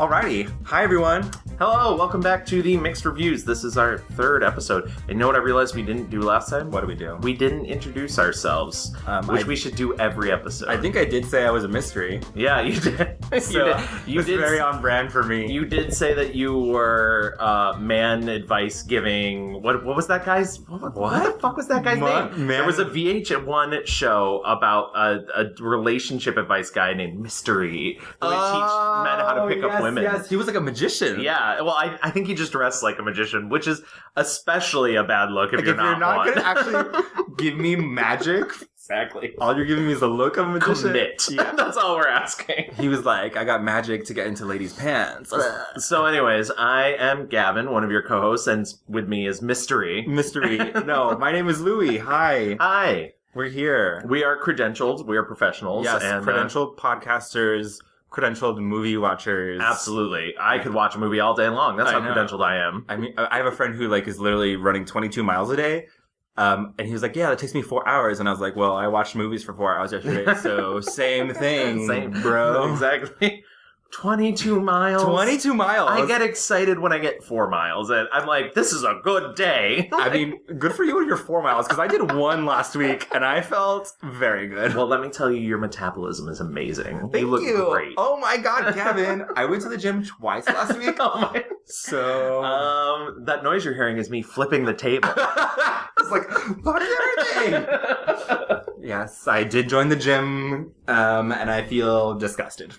Alrighty. Hi, everyone. Hello, welcome back to the Mixed Reviews. This is our third episode. And you know what I realized we didn't do last time? What did we do? We didn't introduce ourselves, which we should do every episode. I think I did say I was a mystery. Yeah, you did. You did very on brand for me. You did say that you were man advice giving. What was that guy's? What the fuck was that guy's name? There was a VH1 show about a relationship advice guy named Mystery who would teach men how to pick up women. Yes, he was like a magician. Yeah, well, I think he just dressed like a magician, which is especially a bad look if you're not going to actually give me magic. Exactly. All you're giving me is a look of a magician. Commit. Yeah. That's all we're asking. He was like, I got magic to get into ladies' pants. So anyways, I am Gavin, one of your co-hosts, and with me is Mystery. No, my name is Louie. Hi. Hi. We're here. We are credentialed. We are professionals. Yes, and, credentialed podcasters, credentialed movie watchers. Absolutely. I could watch a movie all day long. That's how credentialed I am. I mean, I have a friend who is literally running 22 miles a day. And he was like, yeah, that takes me 4 hours. And I was like, well, I watched movies for 4 hours yesterday. So same thing, bro. Exactly. 22 miles. 22 miles. I get excited when I get 4 miles. And I'm like, this is a good day. I mean, good for you with your 4 miles. Because I did one last week and I felt very good. Well, let me tell you, your metabolism is amazing. Thank you. Look great. Oh my God, Gavin. I went to the gym twice last week. Oh my. So. That noise you're hearing is me flipping the table. It's like, fuck everything. Yes, I did join the gym. And I feel disgusted.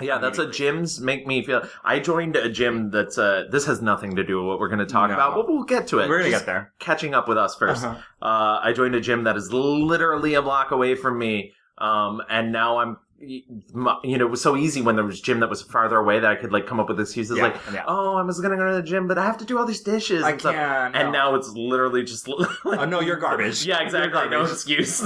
Yeah, that's what gyms make me feel. I joined a gym that's, this has nothing to do with what we're going to talk about, but we'll get to it. We're going to get there. Catching up with us first. Uh-huh. I joined a gym that is literally a block away from me. And now I'm, it was so easy when there was a gym that was farther away that I could come up with excuses oh, I was going to go to the gym, but I have to do all these dishes. I can't. No. And now it's literally just oh no, you're garbage. Yeah, exactly. Garbage. No excuse.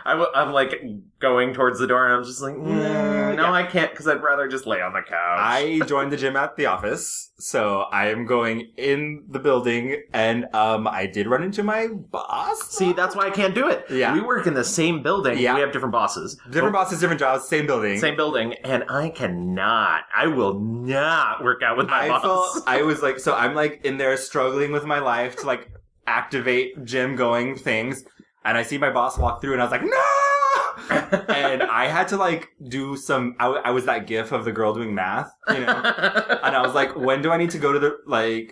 I'm going towards the door and I'm just like, I can't because I'd rather just lay on the couch. I joined the gym at the office, so I am going in the building and I did run into my boss. See, that's why I can't do it. Yeah. We work in the same building. Yeah. We have different bosses. Different bosses, different jobs, same building. Same building, and I will not work out with my boss. I was so I'm in there struggling with my life to activate gym going things, and I see my boss walk through and I was like, no! And I had to do some, I was that gif of the girl doing math, and I was like, when do I need to go to the,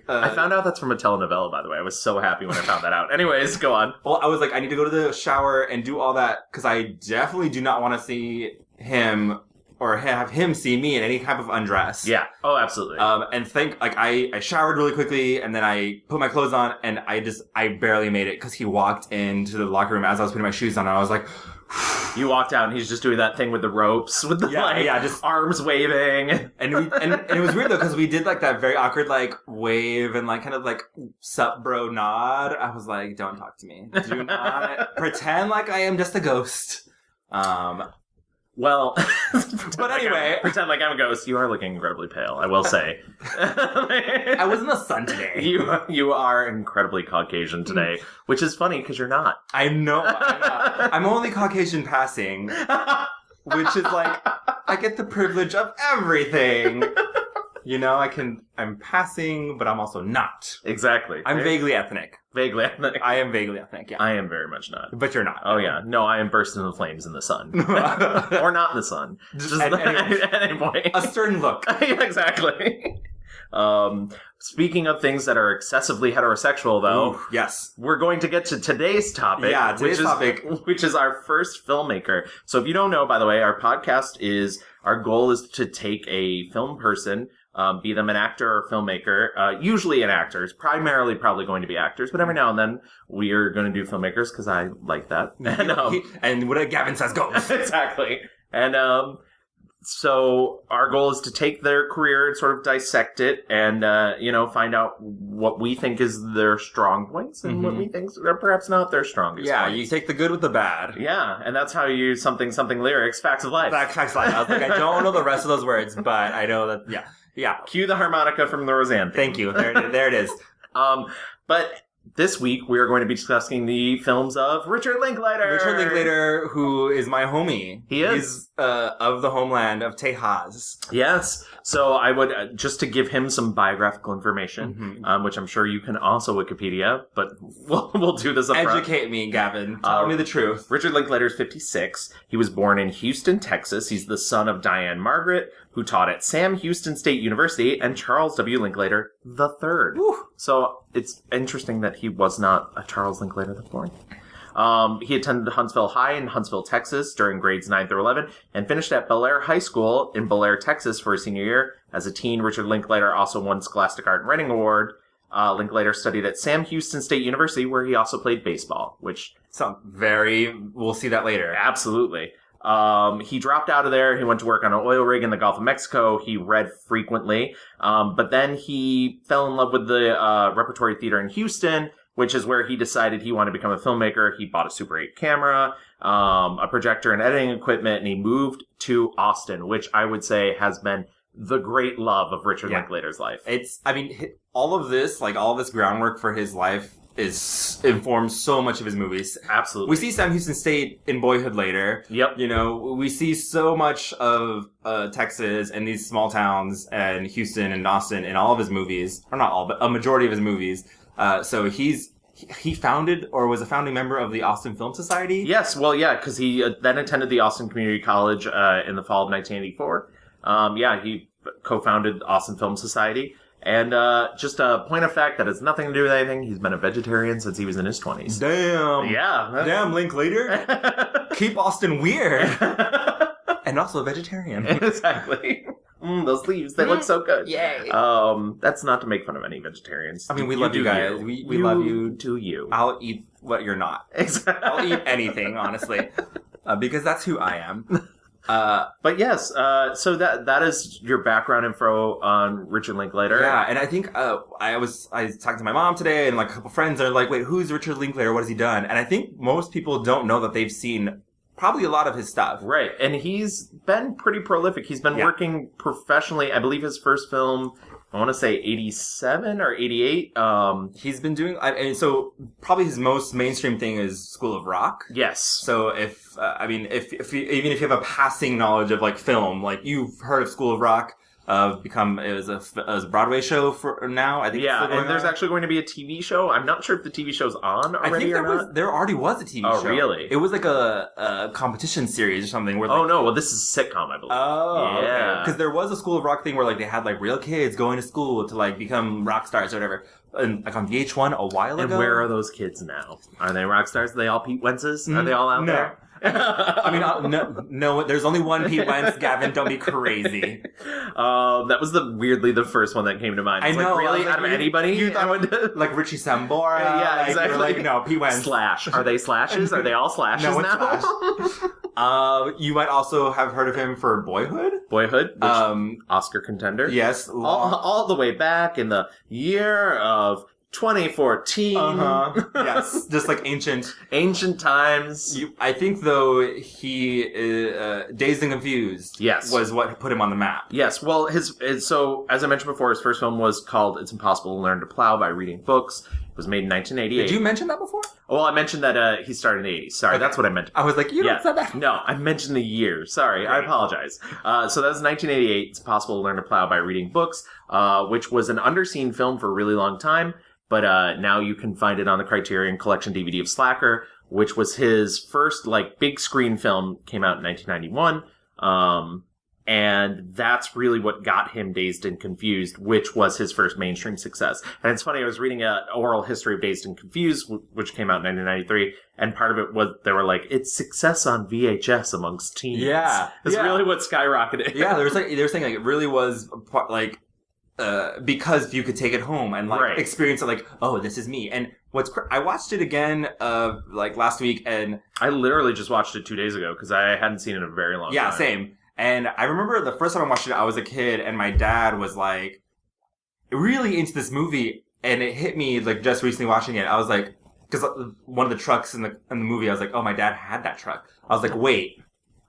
I found out that's from a telenovela, by the way. I was so happy when I found that out. Anyways, go on. Well, I was like, I need to go to the shower and do all that, because I definitely do not want to see him or have him see me in any type of undress. Yeah. Oh, absolutely. And I showered really quickly and then I put my clothes on and I barely made it because he walked into the locker room as I was putting my shoes on and I was like, you walked out and he's just doing that thing with the ropes, with the just arms waving. And it was weird though, because we did that very awkward wave and kind of sup bro nod. I was like, don't talk to me. Do not pretend like I am just a ghost. Well, but anyway, pretend like I'm a ghost. You are looking incredibly pale, I will say. I was in the sun today. You are incredibly Caucasian today, which is funny because you're not. I know. I'm not. I'm only Caucasian passing, which is I get the privilege of everything. I'm passing, but I'm also not. Exactly. I'm vaguely ethnic. Vaguely ethnic. I am vaguely ethnic, yeah. I am very much not. But you're not. Oh, yeah. No, I am bursting into flames in the sun. Or not in the sun. Just at any point. A stern look. Yeah, exactly. Speaking of things that are excessively heterosexual, though. Ooh, yes. We're going to get to today's topic. Yeah, which is our first filmmaker. So if you don't know, by the way, our goal is to take a film person, be them an actor or filmmaker, usually an actor. It's primarily probably going to be actors, but every now and then we are going to do filmmakers because I like that. And what Gavin says goes. Exactly. And so our goal is to take their career and sort of dissect it and, find out what we think is their strong points and what we think are perhaps not their strongest points. You take the good with the bad. Yeah, and that's how you use something lyrics, facts of life. Facts of life. I was like, I don't know the rest of those words, but I know that, yeah. Yeah. Cue the harmonica from the Roseanne theme. Thank you. There it is. But this week we are going to be discussing the films of Richard Linklater. Richard Linklater, who is my homie. He is. of the homeland of Tejas. Yes. So I would, just to give him some biographical information, which I'm sure you can also Wikipedia, but we'll do this up front. Educate me, Gavin. Tell me the truth. Richard Linklater is 56. He was born in Houston, Texas. He's the son of Diane Margaret, who taught at Sam Houston State University, and Charles W. Linklater III. Woo. So it's interesting that he was not a Charles Linklater IV. He attended Huntsville High in Huntsville, Texas during grades 9 through 11 and finished at Bel Air High School in Bel Air, Texas for his senior year. As a teen, Richard Linklater also won Scholastic Art and Writing Award. Linklater studied at Sam Houston State University, where he also played baseball, which... We'll see that later. Absolutely. He dropped out of there. He went to work on an oil rig in the Gulf of Mexico. He read frequently. But then he fell in love with the repertory theater in Houston, which is where he decided he wanted to become a filmmaker. He bought a Super 8 camera, a projector, and editing equipment, and he moved to Austin, which I would say has been the great love of Richard Linklater's life. All of this groundwork for his life informs so much of his movies. Absolutely. We see Sam Houston State in Boyhood later. Yep. We see so much of Texas and these small towns and Houston and Austin in all of his movies. Or not all, but a majority of his movies. So he founded or was a founding member of the Austin Film Society. Yes, well, yeah, because he then attended the Austin Community College in the fall of 1984. He co-founded Austin Film Society. And just a point of fact that has nothing to do with anything, he's been a vegetarian since he was in his 20s. Damn. Yeah. Damn, Linklater. Keep Austin weird. And also a vegetarian. Exactly. Those leaves, they look so good. Yay. That's not to make fun of any vegetarians. I mean, we love you guys. We love you. To you. I'll eat what you're not. Exactly. I'll eat anything, honestly. Because that's who I am. But yes, so that is your background info on Richard Linklater. Yeah, and I think I was talking to my mom today and like a couple friends, and they're like, wait, who's Richard Linklater? What has he done? And I think most people don't know that they've seen probably a lot of his stuff. Right, and he's been pretty prolific. He's been working professionally. I believe his first film, I want to say 87 or 88. He's been doing, so probably his most mainstream thing is School of Rock. Yes. So if even if you have a passing knowledge of like film, like you've heard of School of Rock, it was a Broadway show for now. I think. Yeah, and there's actually going to be a TV show. I'm not sure if the TV show's on already or not. There already was a TV show. Oh, really? It was like a competition series or something. Where no, this is a sitcom, I believe. Oh, yeah. Because there was a School of Rock thing where like they had like real kids going to school to like become rock stars or whatever. And like on VH1 a while ago. And where are those kids now? Are they rock stars? Are they all Pete Wentzes? Are they all out there? I mean, no, there's only one Pete Wentz. Gavin, don't be crazy. That was weirdly the first one that came to mind. I know. Like, really? Out of anybody? You thought, like Richie Sambora? Yeah, exactly. Like, no, Pete Wentz. Slash. Are they slashes? Are they all slashes now? Slash. You might also have heard of him for Boyhood. Boyhood, which Oscar contender. Yes. All the way back in the year of 2014. Yes, just like ancient times. I think though he Dazed and Confused. Yes, was what put him on the map. Yes, well, so as I mentioned before, his first film was called "It's Impossible to Learn to Plow by Reading Books." It was made in 1988. Did you mention that before? Well, I mentioned that he started in the 80s. Sorry, that's what I meant. I was like, you don't said that. No, I mentioned the year. Sorry, I apologize. So that was 1988. It's Impossible to Learn to Plow by Reading Books, which was an underseen film for a really long time. But now you can find it on the Criterion Collection DVD of Slacker, which was his first big screen film, came out in 1991. And that's really what got him Dazed and Confused, which was his first mainstream success. And it's funny, I was reading an oral history of Dazed and Confused, which came out in 1993, and part of it was, they were like, it's success on VHS amongst teens. Yeah. It's really what skyrocketed. Yeah, they were saying it really was, because you could take it home and experience it oh, this is me. And I watched it again last week, and I literally just watched it 2 days ago because I hadn't seen it in a very long time. Yeah, same. And I remember the first time I watched it, I was a kid, and my dad was really into this movie, and it hit me just recently watching it. I was like, because one of the trucks in the movie, I was like, oh, my dad had that truck. I was like, wait.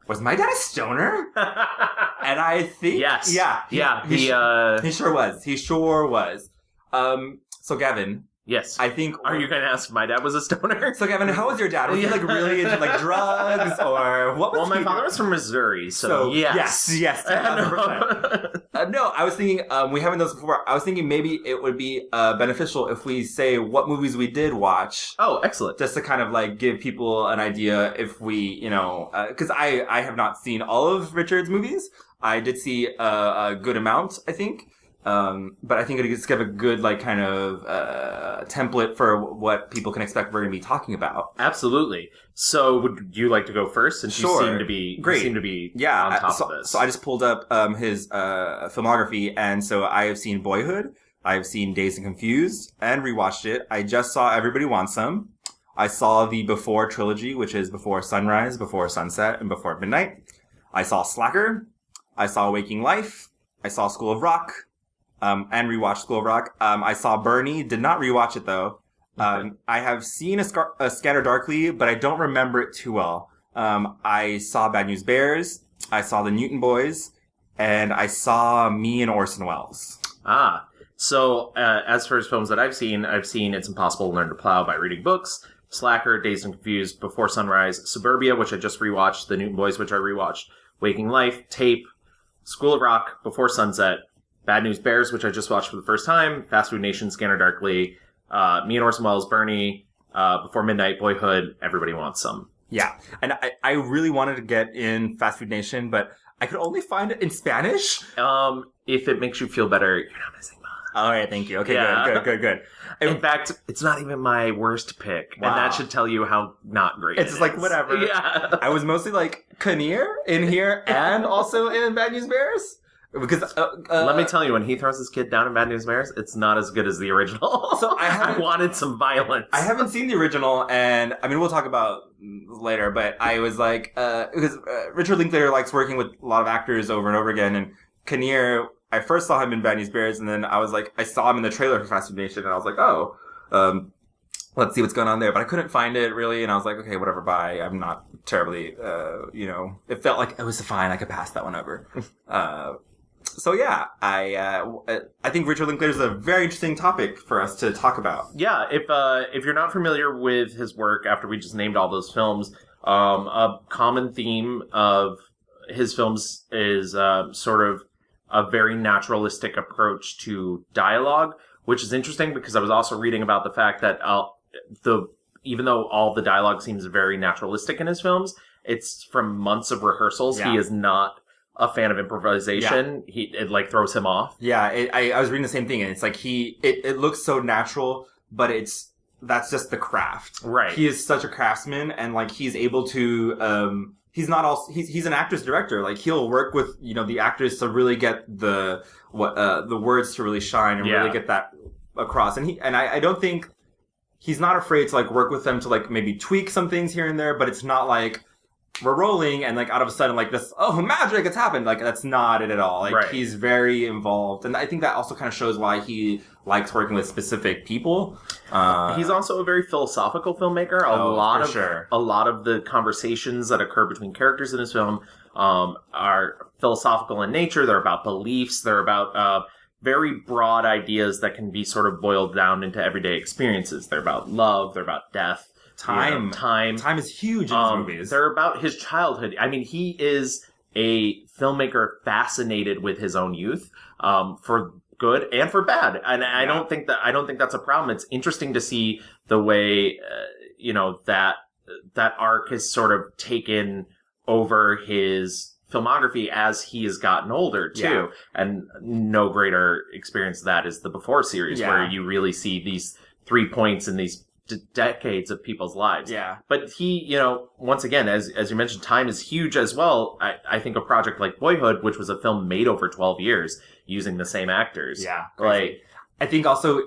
Was my dad a stoner? And I think... Yes. He sure was. He sure was. So, Gavin. Yes. I think... Are you going to ask if my dad was a stoner? So, Gavin, how was your dad? Was he, like, really into, like, drugs, or what was Well, my father was from Missouri, so yes. 1000%. No, I was thinking, we haven't done this before, I was thinking maybe it would be beneficial if we say what movies we did watch. Oh, excellent. Just to kind of, like, give people an idea if we, you know... Because I have not seen all of Richard's movies. I did see a good amount, I think. But I think it just give a good, like, kind of template for what people can expect we're going to be talking about. Absolutely. So, would you like to go first? Since Sure. you seem to be Great. on top of this. So I just pulled up his filmography, and so I have seen Boyhood, I've seen Dazed and Confused, and rewatched it. I just saw Everybody Wants Some. I saw the Before trilogy, which is Before Sunrise, Before Sunset, and Before Midnight. I saw Slacker. I saw Waking Life. I saw School of Rock. And rewatched School of Rock. I saw Bernie. Did not rewatch it though. I have seen a Scanner Darkly, but I don't remember it too well. I saw Bad News Bears. I saw The Newton Boys, and I saw Me and Orson Welles. So as for his films that I've seen It's Impossible to Learn to Plow by Reading Books, Slacker, Dazed and Confused, Before Sunrise, Suburbia, which I just rewatched, The Newton Boys, which I rewatched, Waking Life, Tape, School of Rock, Before Sunset, Bad News Bears, which I just watched for the first time, Fast Food Nation, Scanner Darkly, Me and Orson Welles, Bernie, Before Midnight, Boyhood, Everybody Wants Some. Yeah, and I really wanted to get in Fast Food Nation, but I could only find it in Spanish. If it makes you feel better, you're not missing much. All right, thank you. Okay, Yeah. good. In fact, it's not even my worst pick, Wow. and that should tell you how not great It's it like, is. whatever. Yeah. I was mostly like Kinnear in here and also in Bad News Bears. Because Let me tell you, when he throws his kid down in Bad News Bears, it's not as good as the original. So I wanted some violence. I haven't seen the original, and I mean we'll talk about later. But I was like, because Richard Linklater likes working with a lot of actors over and over again, and Kinnear, I first saw him in Bad News Bears, and then I was like, I saw him in the trailer for Fast Food Nation, and I was like, oh, let's see what's going on there. But I couldn't find it really, and I was like, okay, whatever, bye. I'm not terribly, it felt like it was fine. I could pass that one over. So yeah, I think Richard Linklater is a very interesting topic for us to talk about. Yeah, if you're not familiar with his work, after we just named all those films, a common theme of his films is sort of a very naturalistic approach to dialogue, which is interesting because I was also reading about the fact that even though all the dialogue seems very naturalistic in his films, it's from months of rehearsals. Yeah. He is not a fan of improvisation. Yeah. It like throws him off. Yeah, I was reading the same thing, and it's like it looks so natural, but that's just the craft. Right. He is such a craftsman, and like he's able to he's an actor's director. Like he'll work with the actors to really get the words to really shine and really get that across. And I don't think he's not afraid to like work with them to like maybe tweak some things here and there, but it's not like we're rolling and like out of a sudden like this, oh, magic, it's happened. Like that's not it at all. Like He's very involved. And I think that also kind of shows why he likes working with specific people. He's also a very philosophical filmmaker. A lot of the conversations that occur between characters in his film are philosophical in nature. They're about beliefs. They're about very broad ideas that can be sort of boiled down into everyday experiences. They're about love. They're about death. Time is huge in his movies. They're about his childhood. I mean, he is a filmmaker fascinated with his own youth, for good and for bad. And I don't think that's a problem. It's interesting to see the way, that arc has sort of taken over his filmography as he has gotten older too. Yeah. And no greater experience of that is the Before series, where you really see these 3 points in these decades of people's lives. Yeah. But he, once again, as you mentioned, time is huge as well. I think a project like Boyhood, which was a film made over 12 years using the same actors. Yeah. Like, I think also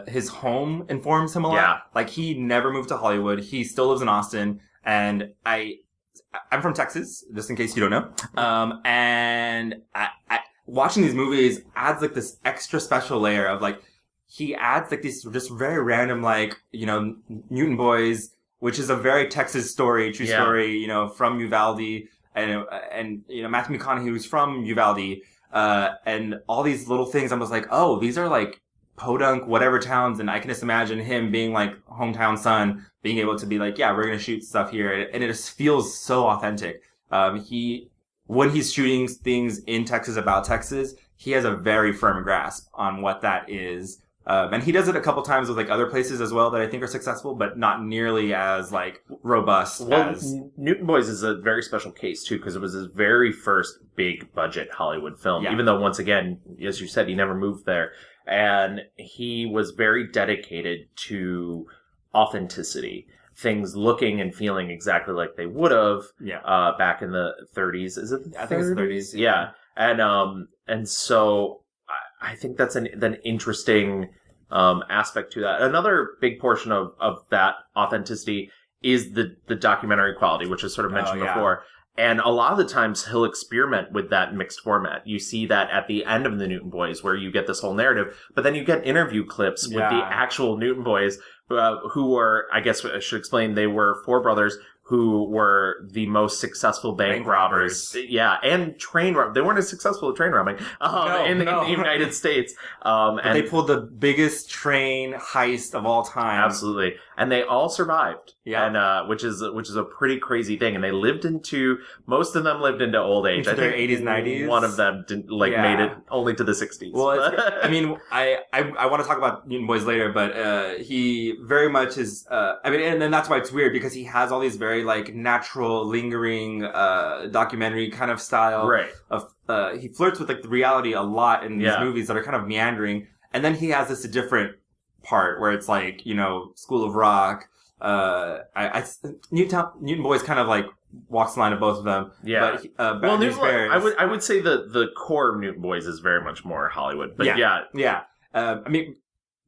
his home informs him a lot. Yeah. Like he never moved to Hollywood. He still lives in Austin. And I'm from Texas, just in case you don't know. And I watching these movies adds like this extra special layer of like, he adds like these just very random, like, Newton Boys, which is a very Texas story, true story, from Uvalde, and Matthew McConaughey, who's from Uvalde, and all these little things. I was like, oh, these are like podunk, whatever towns, and I can just imagine him being like hometown son, being able to be like, yeah, we're gonna shoot stuff here, and it just feels so authentic. When he's shooting things in Texas about Texas, he has a very firm grasp on what that is. And he does it a couple times with like other places as well that I think are successful, but not nearly as like robust as Newton Boys is a very special case too, because it was his very first big budget Hollywood film. Yeah. Even though, once again, as you said, he never moved there, and he was very dedicated to authenticity. Things looking and feeling exactly like they would have back in the 30s. Is it the 30s? I think it's the 30s. Yeah. And so I think that's an interesting aspect to that. Another big portion of that authenticity is the documentary quality, which is sort of mentioned before. And a lot of the times he'll experiment with that mixed format. You see that at the end of the Newton Boys, where you get this whole narrative, but then you get interview clips with the actual Newton Boys, who were, I guess I should explain, they were four brothers who were the most successful bank robbers. Yeah, and train robbers. They weren't as successful at train robbing in the United States. And they pulled the biggest train heist of all time. Absolutely. And they all survived. Yeah. And which is a pretty crazy thing. And they most of them lived into old age. Into their 80s, 90s. One of them made it only to the 60s. Well, I mean, I want to talk about Newton Boys later, but he very much is, and then that's why it's weird, because he has all these very like natural, lingering, documentary kind of style. Right. He flirts with like the reality a lot in these movies that are kind of meandering. And then he has this different part where it's like, School of Rock. Newton Boys kind of like walks the line of both of them. Yeah. But, Bad News Bears. I would say the core of Newton Boys is very much more Hollywood. But yeah. I mean,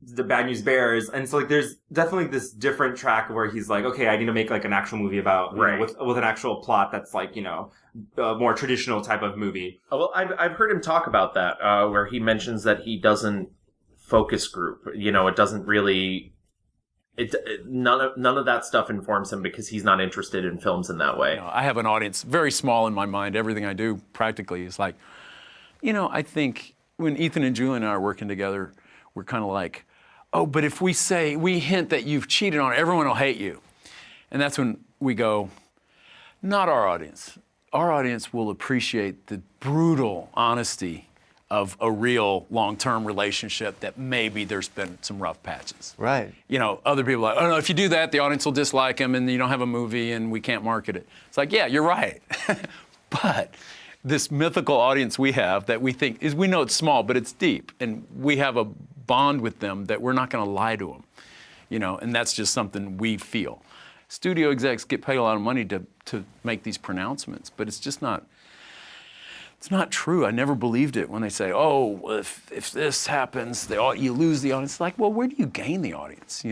the Bad News Bears, and so like there's definitely this different track where he's like, okay, I need to make like an actual movie about with an actual plot that's like a more traditional type of movie. Oh, well, I've heard him talk about that, where he mentions that he doesn't focus group. It doesn't really. None of that stuff informs him, because he's not interested in films in that way. I have an audience very small in my mind. Everything I do practically is like, I think when Ethan and Julie and I are working together, we're kind of like, oh, but if we hint that you've cheated on it, everyone will hate you. And that's when we go, not our audience. Our audience will appreciate the brutal honesty of a real long-term relationship that maybe there's been some rough patches. Right. Other people are like, oh no, if you do that, the audience will dislike him and you don't have a movie and we can't market it. It's like, yeah, you're right. But this mythical audience we have that we think we know it's small, but it's deep. And we have a bond with them that we're not going to lie to them. And that's just something we feel. Studio execs get paid a lot of money to make these pronouncements, but it's just not. It's not true. I never believed it when they say, oh, if this happens, you lose the audience. It's like, well, where do you gain the audience,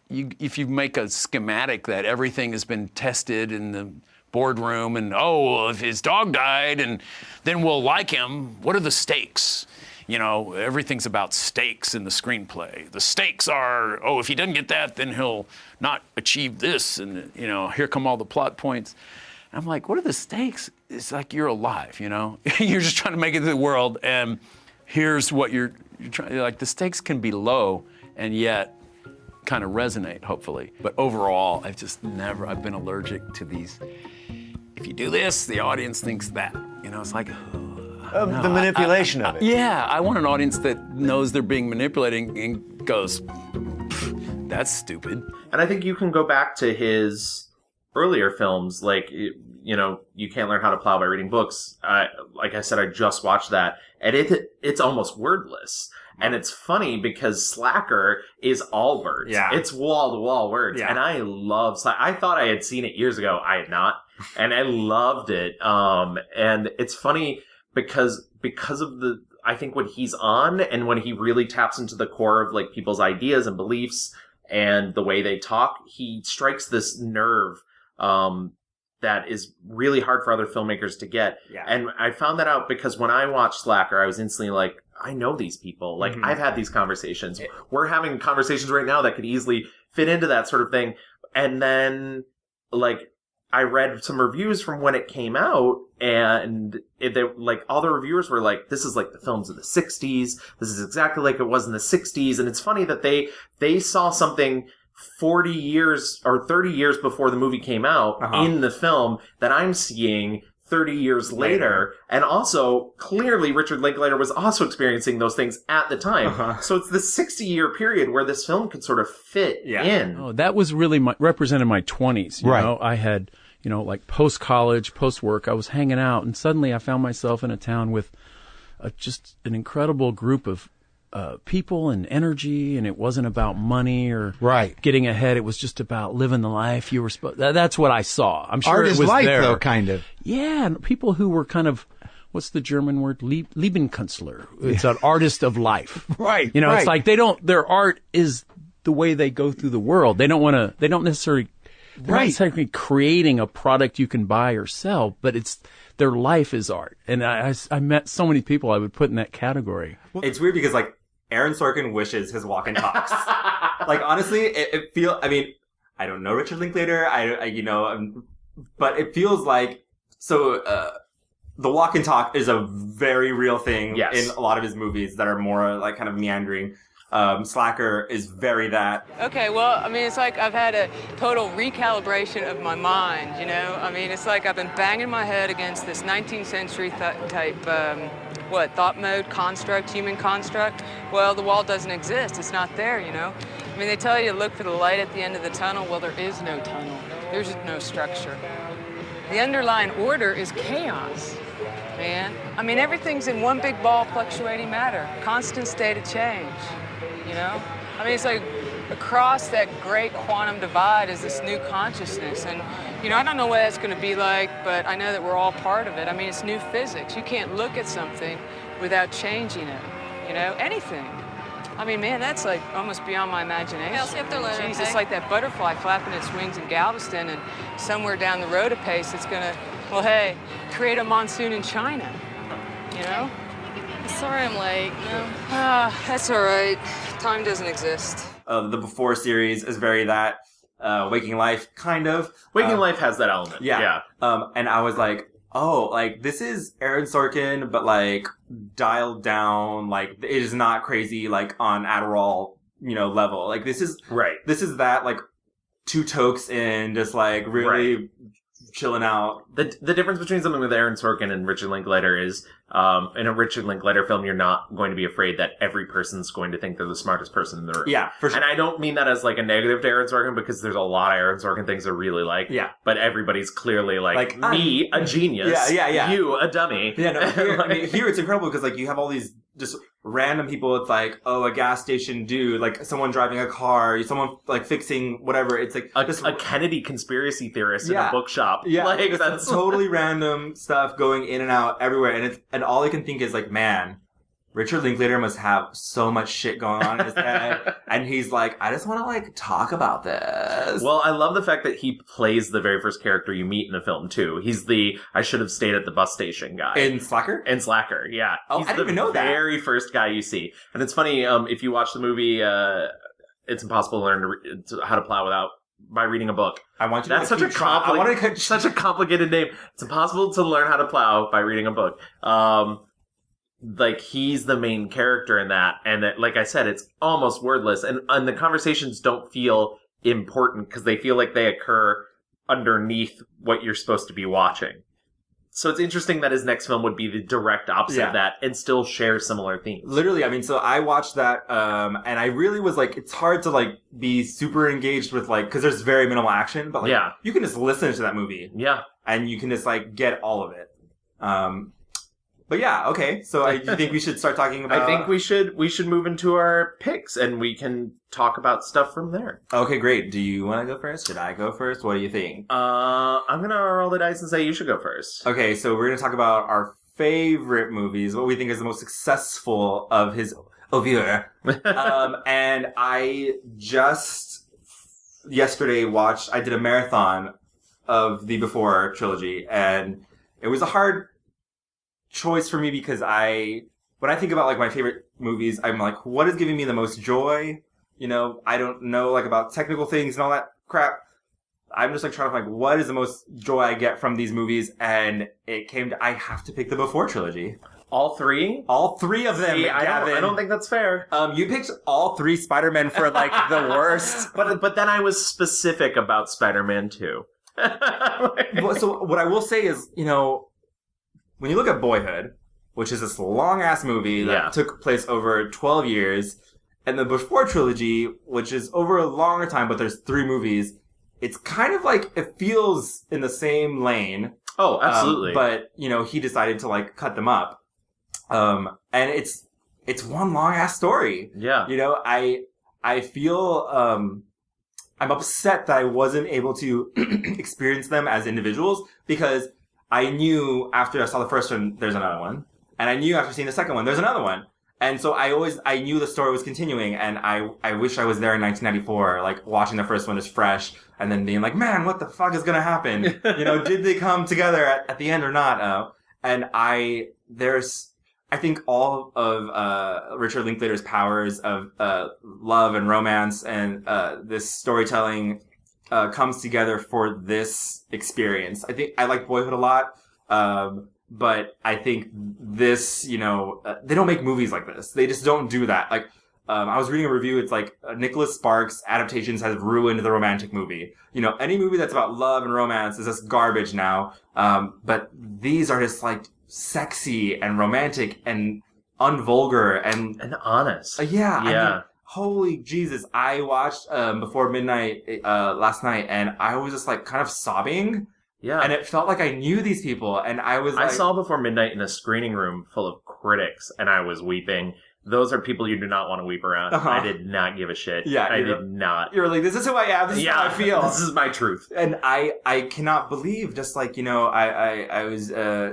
if you make a schematic that everything has been tested in the boardroom and, if his dog died and then we'll like him, what are the stakes? Everything's about stakes in the screenplay. The stakes are, if he doesn't get that, then he'll not achieve this. And, here come all the plot points. I'm like, what are the stakes? It's like you're alive, You're just trying to make it to the world, and here's what you're trying. Like, the stakes can be low and yet kind of resonate, hopefully. But overall, I've been allergic to these. If you do this, the audience thinks that. It's like, the manipulation of it. Yeah, I want an audience that knows they're being manipulated and goes, that's stupid. And I think you can go back to his earlier films, like, You Can't Learn How to Plow by Reading Books. Like I said, I just watched that, and it's almost wordless. And it's funny because Slacker is all words. Yeah. It's wall-to-wall words. Yeah. And I love Slacker. I thought I had seen it years ago. I had not. And I loved it. And it's funny because of I think when he's on and when he really taps into the core of like people's ideas and beliefs and the way they talk, he strikes this nerve that is really hard for other filmmakers to get. Yeah. And I found that out because when I watched Slacker, I was instantly like, I know these people. Like, I've had these conversations. We're having conversations right now that could easily fit into that sort of thing. And then, like, I read some reviews from when it came out, and all the reviewers were like, this is like the films of the 60s. This is exactly like it was in the 60s. And it's funny that they saw something 40 years or 30 years before the movie came out in the film that I'm seeing 30 years later. And also, clearly, Richard Linklater was also experiencing those things at the time. So it's the 60-year period where this film could sort of fit in. Oh, that was really represented my 20s. You know, I had, like post-college, post-work, I was hanging out, and suddenly I found myself in a town with just an incredible group of people and energy, and it wasn't about money or getting ahead. It was just about living the life you were supposed. That's what I saw. I'm sure Art it is was life, there, though, kind of. Yeah, and people who were kind of, what's the German word? Lebenskünstler. It's an artist of life. It's like their art is the way they go through the world. They don't necessarily. They're not necessarily creating a product you can buy or sell, but their life is art. And I met so many people I would put in that category. It's weird because Aaron Sorkin wishes his walk and talks. Honestly, it feels, I don't know Richard Linklater, but it feels like, the walk and talk is a very real thing in a lot of his movies that are more kind of meandering. Slacker is very that. Okay, well, it's like I've had a total recalibration of my mind, it's like I've been banging my head against this 19th century type, thought mode construct, human construct. Well, the wall doesn't exist. It's not there, they tell you to look for the light at the end of the tunnel. Well, there is no tunnel. There's no structure. The underlying order is chaos, man. Everything's in one big ball of fluctuating matter, constant state of change, it's like across that great quantum divide is this new consciousness. And, I don't know what that's going to be like, but I know that we're all part of it. It's new physics. You can't look at something without changing it, anything. Man, that's like almost beyond my imagination. Yeah, I'll see if they're learning. Jeez, it's like that butterfly flapping its wings in Galveston, and somewhere down the road a pace it's going to, create a monsoon in China, Sorry I'm late. No. That's all right. Time doesn't exist. The Before series is very that. Waking Life, kind of. Waking Life has that element. Yeah. And I was like, this is Aaron Sorkin, but dialed down. It is not crazy, on Adderall, level. This is that, two tokes in, just really chilling out. The difference between something with Aaron Sorkin and Richard Linklater is, in a Richard Linklater film, you're not going to be afraid that every person's going to think they're the smartest person in the room. Yeah, for sure. And I don't mean that as a negative to Aaron Sorkin, because there's a lot of Aaron Sorkin things I really like. Yeah. But everybody's clearly me, a genius. Yeah. You, a dummy. Yeah, no, here it's incredible because you have all these just random people. It's a gas station dude, someone driving a car, someone fixing whatever. It's a Kennedy conspiracy theorist in a bookshop. Yeah, that's totally random stuff going in and out everywhere, and all I can think is man, Richard Linklater must have so much shit going on in his head, and he's I just want to talk about this. Well, I love the fact that he plays the very first character you meet in the film too. He's the I should have stayed at the bus station guy in Slacker. Yeah. Oh, he's I didn't even know that. The very first guy you see, and it's funny. If you watch the movie, It's Impossible to Learn How to Plow by reading a book. I want you. That's such a complicated name. It's impossible to learn how to plow by reading a book. He's the main character in that, and that, like I said, it's almost wordless, and the conversations don't feel important because they feel like they occur underneath what you're supposed to be watching. So it's interesting that his next film would be the direct opposite of that and still share similar themes. Literally, so I watched that, and I really was it's hard to be super engaged with because there's very minimal action, but you can just listen to that movie. Yeah. And you can just get all of it. But yeah, okay. So you think we should start talking about... I think we should move into our picks, and we can talk about stuff from there. Okay, great. Do you want to go first? Should I go first? What do you think? I'm going to roll the dice and say you should go first. Okay, so we're going to talk about our favorite movies, what we think is the most successful of his auteur. And I just yesterday I did a marathon of the Before trilogy, and it was a hard choice for me because when I think about my favorite movies, I'm what is giving me the most joy? I don't know about technical things and all that crap. I'm just like trying to find what is the most joy I get from these movies, and it came to I have to pick the Before trilogy. All three? All three of them, See, Gavin. I don't think that's fair. You picked all three Spider-Men for like the worst. But then I was specific about Spider-Man 2. So what I will say is, you know, when you look at Boyhood, which is this long-ass movie that took place over 12 years, and the Before trilogy, which is over a longer time, but there's 3 movies, it's kind of like, it feels in the same lane. Oh, absolutely. But, you know, he decided to like cut them up. And it's one long-ass story. Yeah. You know, I feel, I'm upset that I wasn't able to experience them as individuals, because I knew after I saw the first one, there's another one. And I knew after seeing the second one, there's another one. And so I knew the story was continuing, and I wish I was there in 1994, like watching the first one as fresh, and then being like, man, what the fuck is gonna happen? You know, did they come together at the end or not? And I think all of Richard Linklater's powers of love and romance and this storytelling comes together for this experience. I think I like Boyhood a lot, but I think this, you know, they don't make movies like this. They just don't do that. Like, I was reading a review, it's like Nicholas Sparks' adaptations have ruined the romantic movie. You know, any movie that's about love and romance is just garbage now. But these are just like sexy and romantic and unvulgar and honest. Yeah. Yeah. I mean, holy Jesus. I watched Before Midnight last night, and I was just like kind of sobbing. Yeah. And it felt like I knew these people, and I was like... I saw Before Midnight in a screening room full of critics, and I was weeping. Those are people you do not want to weep around. Uh-huh. I did not give a shit. Yeah, I did not. You're like, this is who I am. This is how I feel. This is my truth. And I cannot believe, just like, you know, I was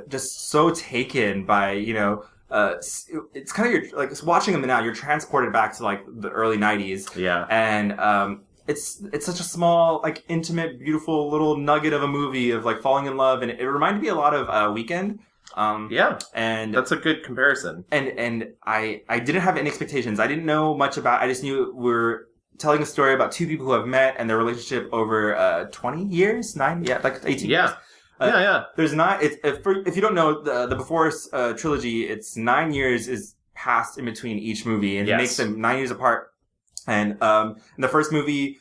just so taken by, you know, it's kind of like watching them now, you're transported back to like the early 90s. Yeah. And it's such a small, like, intimate, beautiful little nugget of a movie of like falling in love, and it reminded me a lot of Weekend. Yeah, and that's a good comparison. And I didn't have any expectations. I didn't know much about. I just knew we're telling a story about 2 people who have met and their relationship over 20 years, 18 years. Yeah. There's not. If you don't know the Before trilogy, it's 9 years is passed in between each movie, and it makes them 9 years apart. And in the first movie,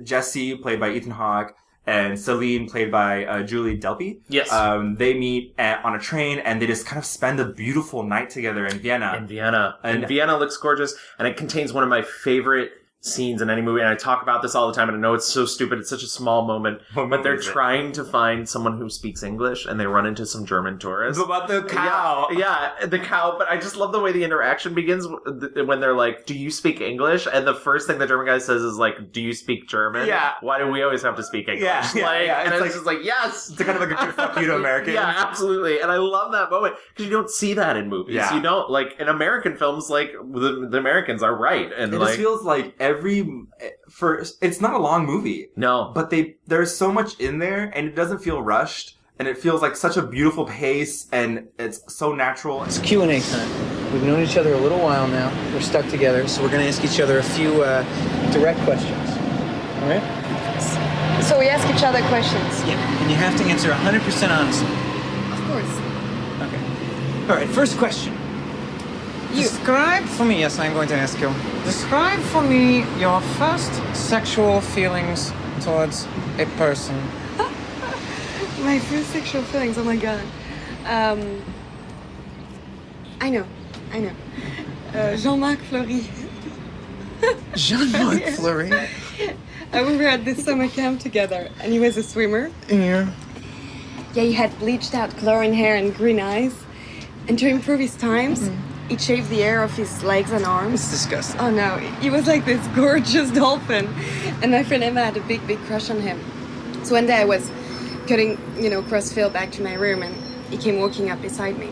Jesse, played by Ethan Hawke, and Celine, played by Julie Delpy. Yes. They meet on a train, and they just kind of spend a beautiful night together in Vienna. And Vienna looks gorgeous, and it contains one of my favorite scenes in any movie, and I talk about this all the time, and I know it's so stupid, it's such a small moment, but they're trying to find someone who speaks English, and they run into some German tourists. About the cow. Yeah, the cow, but I just love the way the interaction begins when they're like, do you speak English? And the first thing the German guy says is like, do you speak German? Yeah. Why do we always have to speak English? Yeah. And it's just like, yes! It's kind of like a fuck you to Americans. Yeah, absolutely. And I love that moment, because you don't see that in movies. Yeah. You don't, like, in American films, like, the Americans are right. And it like, just feels like it's not a long movie. No. But there's so much in there, and it doesn't feel rushed, and it feels like such a beautiful pace, and it's so natural. It's Q&A time. We've known each other a little while now. We're stuck together, so we're going to ask each other a few direct questions. All right? So we ask each other questions. Yeah, and you have to answer 100% honestly. Of course. Okay. All right, first question. Describe for me, yes, I'm going to ask you. Describe for me your first sexual feelings towards a person. My first sexual feelings, oh my god. I know. Jean-Marc Fleury. Jean-Marc Fleury? We were at this summer camp together, and he was a swimmer. Yeah. Yeah, he had bleached out glowing hair and green eyes. And to improve his times, he'd shaved the hair off his legs and arms. It's disgusting. Oh no, he was like this gorgeous dolphin. And my friend Emma had a big crush on him. So one day I was cutting, crossfield back to my room, and he came walking up beside me.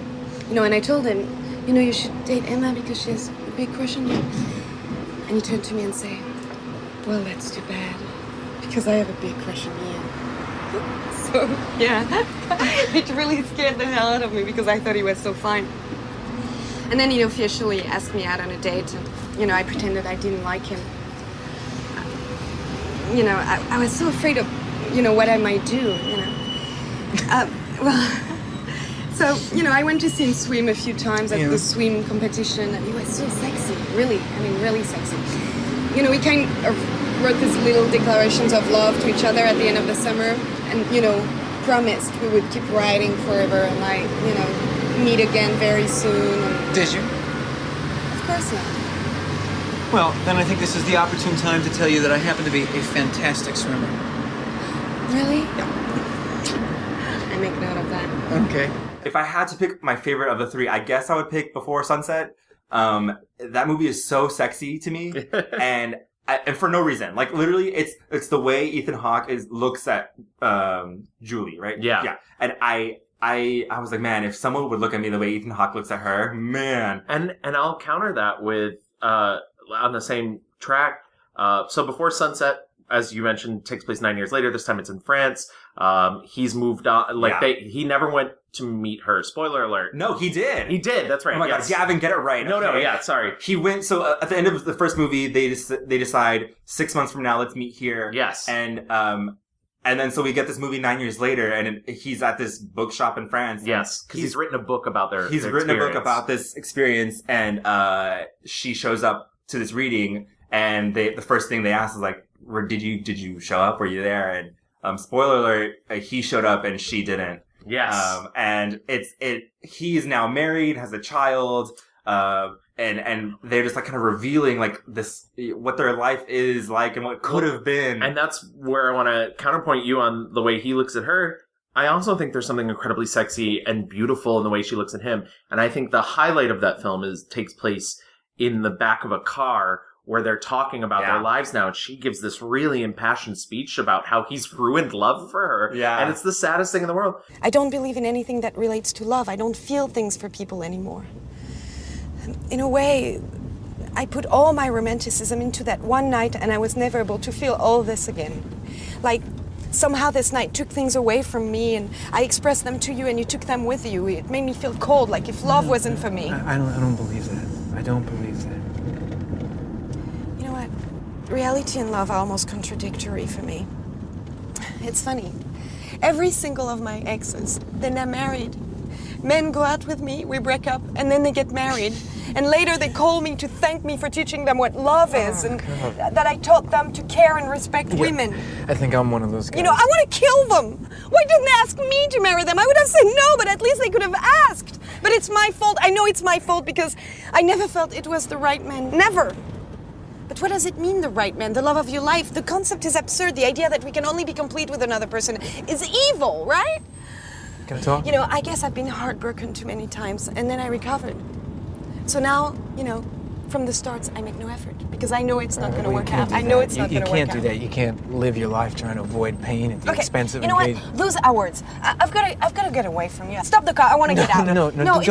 And I told him, you should date Emma because she has a big crush on you. And he turned to me and said, well, that's too bad, because I have a big crush on you. So, yeah, it really scared the hell out of me because I thought he was so fine. And then, he officially asked me out on a date, and, I pretended I didn't like him. you know, I was so afraid of, you know, what I might do, you know. Well, so, you know, I went to see him swim a few times at the swim competition, and he was so sexy, really, I mean, really sexy. You know, we kind of wrote these little declarations of love to each other at the end of the summer, and, you know, promised we would keep writing forever and, like, you know, meet again very soon. And Did you? of course not. Well, then I think this is the opportune time to tell you that I happen to be a fantastic swimmer. Really? Yeah. I make note of that. Okay. If I had to pick my favorite of the three, I guess I would pick Before Sunset. That movie is so sexy to me, and for no reason. Like, literally, it's the way Ethan Hawke looks at Julie, right? Yeah. And I was like, man, if someone would look at me the way Ethan Hawke looks at her, man. And I'll counter that with on the same track. So Before Sunset, as you mentioned, takes place 9 years later. This time it's in France. He's moved on. He never went to meet her. Spoiler alert. No, he did. He did. That's right. Oh my God, Gavin, get it right. No, okay? yeah, sorry. He went. So at the end of the first movie, they decide 6 months from now, let's meet here. Yes. And then so we get this movie 9 years later, and he's at this bookshop in France. Yes, because he's written a book about their. He's written a book about this experience, and she shows up to this reading, and the first thing they ask is like, did you show up? Were you there? And spoiler alert, he showed up and she didn't. Yes. And he's now married, has a child, and they're just like kind of revealing like this, what their life is like and what could have been. And that's where I want to counterpoint you on the way he looks at her. I also think there's something incredibly sexy and beautiful in the way she looks at him. And I think the highlight of that film takes place in the back of a car where they're talking about their lives now. And she gives this really impassioned speech about how he's ruined love for her. Yeah. And it's the saddest thing in the world. I don't believe in anything that relates to love. I don't feel things for people anymore. In a way, I put all my romanticism into that one night, and I was never able to feel all this again. Like, somehow this night took things away from me, and I expressed them to you, and you took them with you. It made me feel cold, like if love wasn't for me. I don't believe that. I don't believe that. You know what? Reality and love are almost contradictory for me. It's funny. Every single of my exes, then they're married. Men go out with me, we break up, and then they get married. And later they call me to thank me for teaching them what love is, and that I taught them to care and respect women. I think I'm one of those guys. You know, I want to kill them. Why didn't they ask me to marry them? I would have said no, but at least they could have asked. But it's my fault. I know it's my fault because I never felt it was the right man. Never. But what does it mean, the right man? The love of your life? The concept is absurd. The idea that we can only be complete with another person is evil, right? Can I talk? You know, I guess I've been heartbroken too many times, and then I recovered. So now, you know, from the start, I make no effort because I know it's not going to work out. I know it's not going to work out. You can't do that. You can't live your life trying to avoid pain at the expense of you know what? engagement. Those are words. I've got to get away from you. Stop the car. I want to get out. No, don't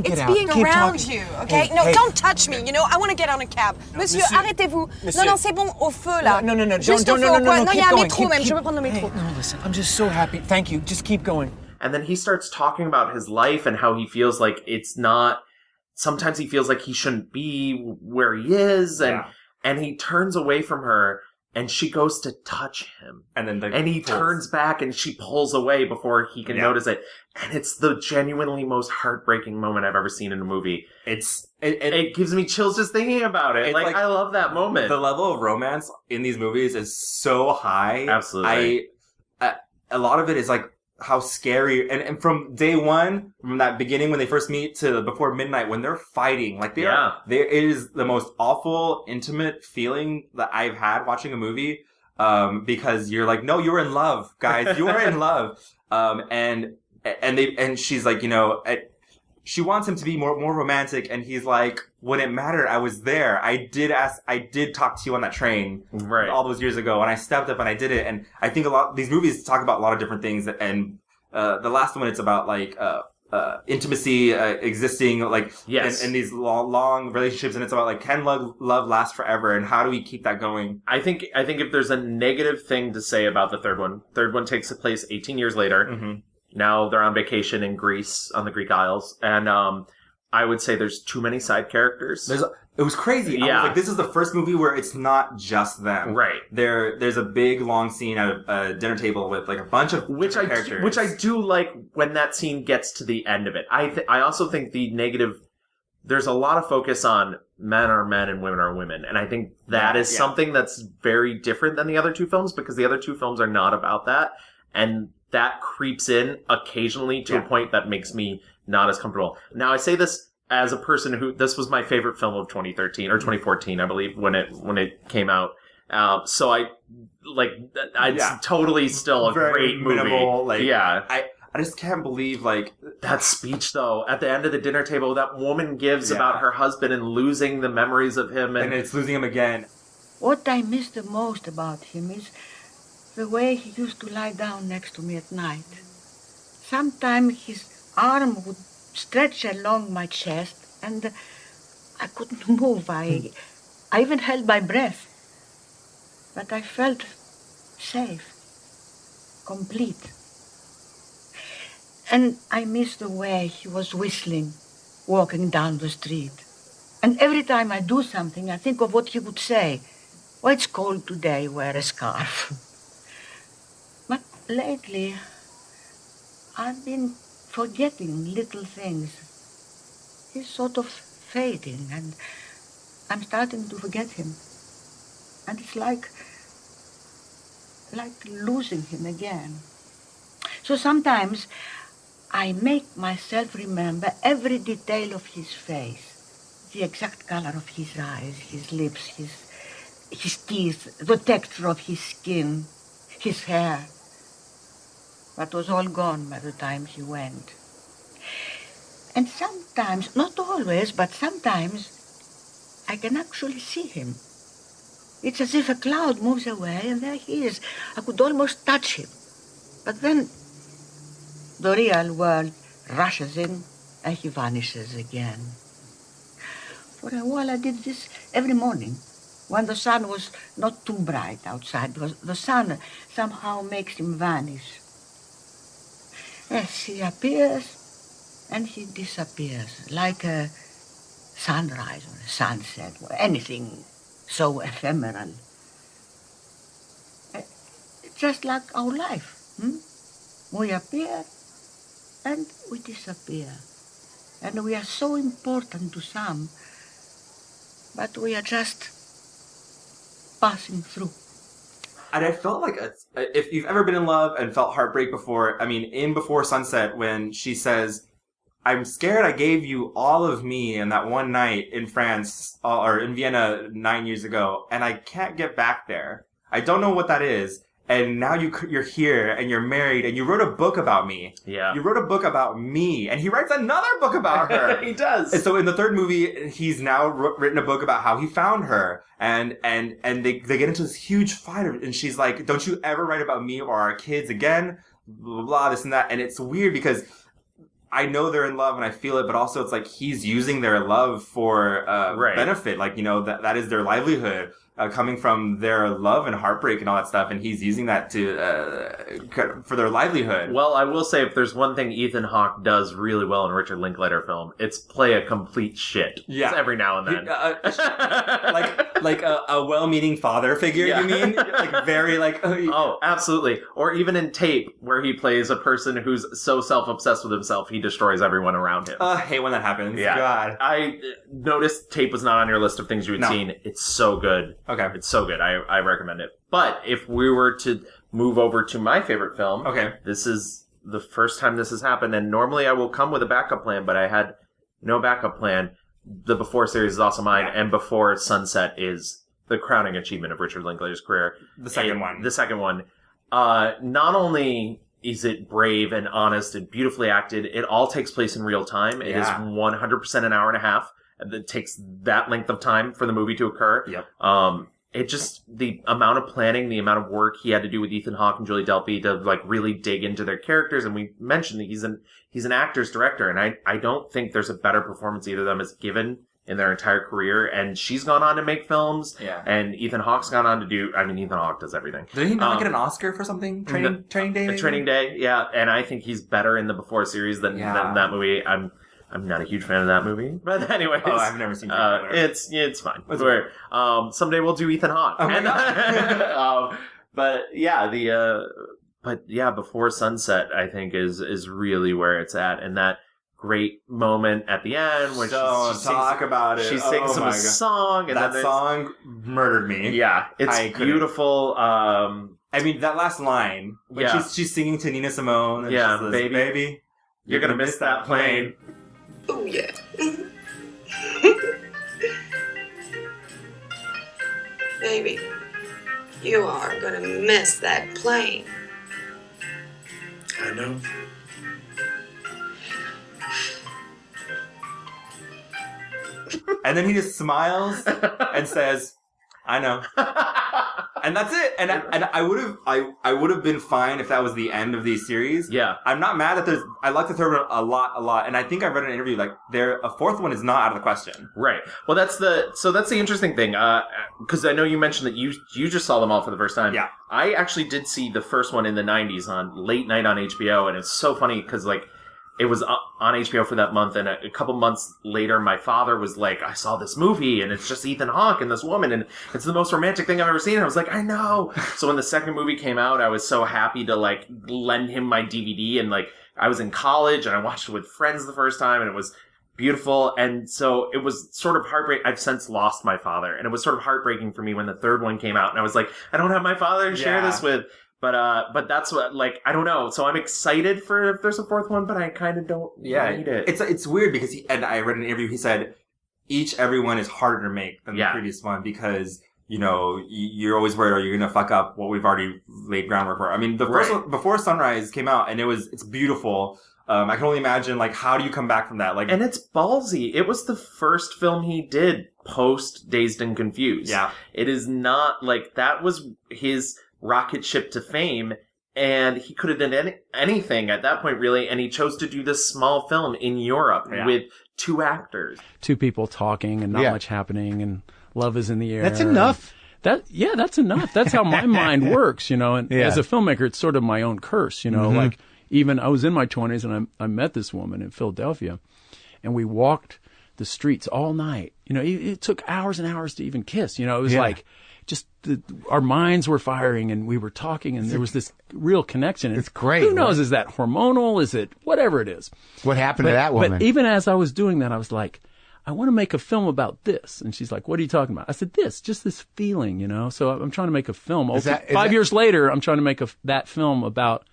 get It's out. being Keep around talking. you, okay? Hey, No, hey. don't touch me. You know, I want to get on a cab. Monsieur, arrêtez-vous. Monsieur. Non, c'est bon, au feu là. No, Juste au don't, feu, au coin. Non, il y keep a un going. métro même. Keep- Je peux prendre le métro. Hey, no, listen, I'm just so happy. Thank you. Just keep going. And then he starts talking about his life and how he feels like it's not. Sometimes he feels like he shouldn't be where he is, and he turns away from her, and she goes to touch him, And he turns back, and she pulls away before he can notice it, and it's the genuinely most heartbreaking moment I've ever seen in a movie. It gives me chills just thinking about it. Like, I love that moment. The level of romance in these movies is so high. Absolutely. A lot of it is like how scary, and from day one, from that beginning when they first meet to before midnight when they're fighting, like it is the most awful, intimate feeling that I've had watching a movie, because you're like, no, you're in love, guys, you are in love, and she's like, you know, she wants him to be more romantic, and he's like, when it mattered, I was there. I did talk to you on that train all those years ago, and I stepped up and I did it. And I think these movies talk about a lot of different things, and the last one, it's about like intimacy existing like in these long relationships, and it's about like, can love last forever, and how do we keep that going? I think if there's a negative thing to say about the third one takes place 18 years later. Mm-hmm. Now they're on vacation in Greece, on the Greek Isles, and I would say there's too many side characters. It was crazy. I Yeah. was like, this is the first movie where it's not just them. Right. There's a big long scene at a dinner table with like a bunch of characters. Which I do like when that scene gets to the end of it. I also think the negative, there's a lot of focus on men are men and women are women. And I think that is something that's very different than the other two films, because the other two films are not about that. And that creeps in occasionally to a point that makes me not as comfortable. Now, I say this as a person who, this was my favorite film of 2013 or 2014, I believe, when it came out. So it's totally still a great movie. Minimal, yeah. I just can't believe, like... That speech, though, at the end of the dinner table, that woman gives about her husband and losing the memories of him. And it's losing him again. What I miss the most about him is the way he used to lie down next to me at night. Sometimes his arm would stretch along my chest, and I couldn't move. I even held my breath. But I felt safe, complete. And I miss the way he was whistling, walking down the street. And every time I do something, I think of what he would say. Oh, it's cold today, wear a scarf. But lately, I've been forgetting little things. He's sort of fading, and I'm starting to forget him. And it's like losing him again. So sometimes I make myself remember every detail of his face, the exact color of his eyes, his lips, his teeth, the texture of his skin, his hair. That was all gone by the time he went. And sometimes, not always, but sometimes, I can actually see him. It's as if a cloud moves away and there he is. I could almost touch him. But then the real world rushes in and he vanishes again. For a while I did this every morning when the sun was not too bright outside, because the sun somehow makes him vanish. Yes, he appears and he disappears, like a sunrise or a sunset or anything so ephemeral. Just like our life. We appear and we disappear. And we are so important to some, but we are just passing through. And I felt like, if you've ever been in love and felt heartbreak before, I mean, in Before Sunset, when she says, I'm scared I gave you all of me in that one night in France, or in Vienna 9 years ago, and I can't get back there. I don't know what that is. And now you're here, and you're married, and you wrote a book about me. Yeah. You wrote a book about me, and he writes another book about her. He does. And so in the third movie, he's now written a book about how he found her. And they get into this huge fight, and she's like, don't you ever write about me or our kids again? Blah, blah, blah, this and that. And it's weird because I know they're in love and I feel it, but also it's like he's using their love for benefit. Like, that is their livelihood. Coming from their love and heartbreak and all that stuff, and he's using that for their livlivelihood. Well, I will say, if there's one thing Ethan Hawke does really well in a Richard Linklater film, it's play a complete shit. Yeah. Every now and then. Like a well-meaning father figure, you mean? Like, very, like... Oh, absolutely. Or even in Tape, where he plays a person who's so self-obsessed with himself, he destroys everyone around him. I hate when that happens. Yeah. God. I noticed Tape was not on your list of things you had seen. It's so good. Okay. It's so good. I recommend it. But if we were to move over to my favorite film, this is the first time this has happened, and normally I will come with a backup plan, but I had no backup plan. The Before series is also mine, and Before Sunset is the crowning achievement of Richard Linklater's career. The second one. The second one. Not only is it brave and honest and beautifully acted, it all takes place in real time. It is 100% an hour and a half. It takes that length of time for the movie to occur. Yep. It just, the amount of planning, the amount of work he had to do with Ethan Hawke and Julie Delpy to like really dig into their characters. And we mentioned that he's an actor's director, and I don't think there's a better performance either of them has given in their entire career. And she's gone on to make films. Yeah. And Ethan Hawke's gone on to do, Ethan Hawke does everything. Did he not get an Oscar for something? Training Day? Maybe? Training Day, yeah. And I think he's better in the Before series than that movie. I'm not a huge fan of that movie, but anyways. Oh, I've never seen Linklater. It's fine. Someday we'll do Ethan Hawke. Oh my God. But Before Sunset, I think is really where it's at, and that great moment at the end when she talk about it. She sings him a song, and that song murdered me. Yeah, it's beautiful. I mean, that last line when she's singing to Nina Simone. And she says, baby, you're gonna miss that plane. Oh yeah. Baby, you are gonna miss that plane. I know. And then he just smiles and says, I know. And that's it. And I would have been fine if that was the end of the series. Yeah. I'm not mad that I like the third one a lot. And I think I read an interview, like, a fourth one is not out of the question. Right. Well, that's the interesting thing. Because I know you mentioned that you just saw them all for the first time. Yeah. I actually did see the first one in the 90s on late night on HBO. And it's so funny because, like, it was on HBO for that month, and a couple months later, my father was like, I saw this movie, and it's just Ethan Hawke and this woman, and it's the most romantic thing I've ever seen. And I was like, I know. So when the second movie came out, I was so happy to, like, lend him my DVD, and, like, I was in college, and I watched it with friends the first time, and it was beautiful. And so it was sort of heartbreaking. I've since lost my father, and it was sort of heartbreaking for me when the third one came out, and I was like, I don't have my father to share this with. But that's what, like, I don't know. So I'm excited for if there's a fourth one, but I kind of don't need it. It's weird because and I read an interview, he said everyone is harder to make than the previous one because, you know, you're always worried, are you going to fuck up what we've already laid groundwork for? I mean, the first one, Before Sunrise came out, and it's beautiful. I can only imagine, like, how do you come back from that? Like, and it's ballsy. It was the first film he did post Dazed and Confused. Yeah. It is not, like, that was his rocket ship to fame, and he could have done anything at that point, really, and he chose to do this small film in Europe with 2 actors. 2 people talking and not much happening, and love is in the air. That's enough. That's enough. That's how my mind works, you know, and as a filmmaker, it's sort of my own curse, you know, like, even I was in my 20s, and I met this woman in Philadelphia, and we walked the streets all night. You know, it took hours and hours to even kiss, you know, it was like, just our minds were firing, and we were talking, and there was this real connection. It's great. Who knows? Is that hormonal? Is it whatever it is? What happened to that woman? But even as I was doing that, I was like, I want to make a film about this. And she's like, what are you talking about? I said, just this feeling, you know? So I'm trying to make a film. 5 years later, I'm trying to make that film about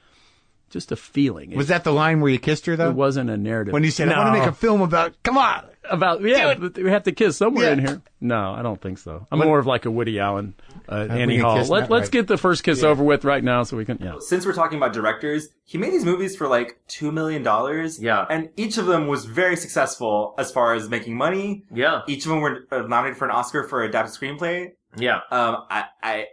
just a feeling. Was that the line where you kissed her, though? It wasn't a narrative. When you said, I want to make a film about, come on. But we have to kiss somewhere in here. No, I don't think so. I'm more of like a Woody Allen, Annie Hall. Let's get the first kiss over with right now so we can, Since we're talking about directors, he made these movies for like $2 million. Yeah. And each of them was very successful as far as making money. Yeah. Each of them were nominated for an Oscar for adapted screenplay. Yeah. I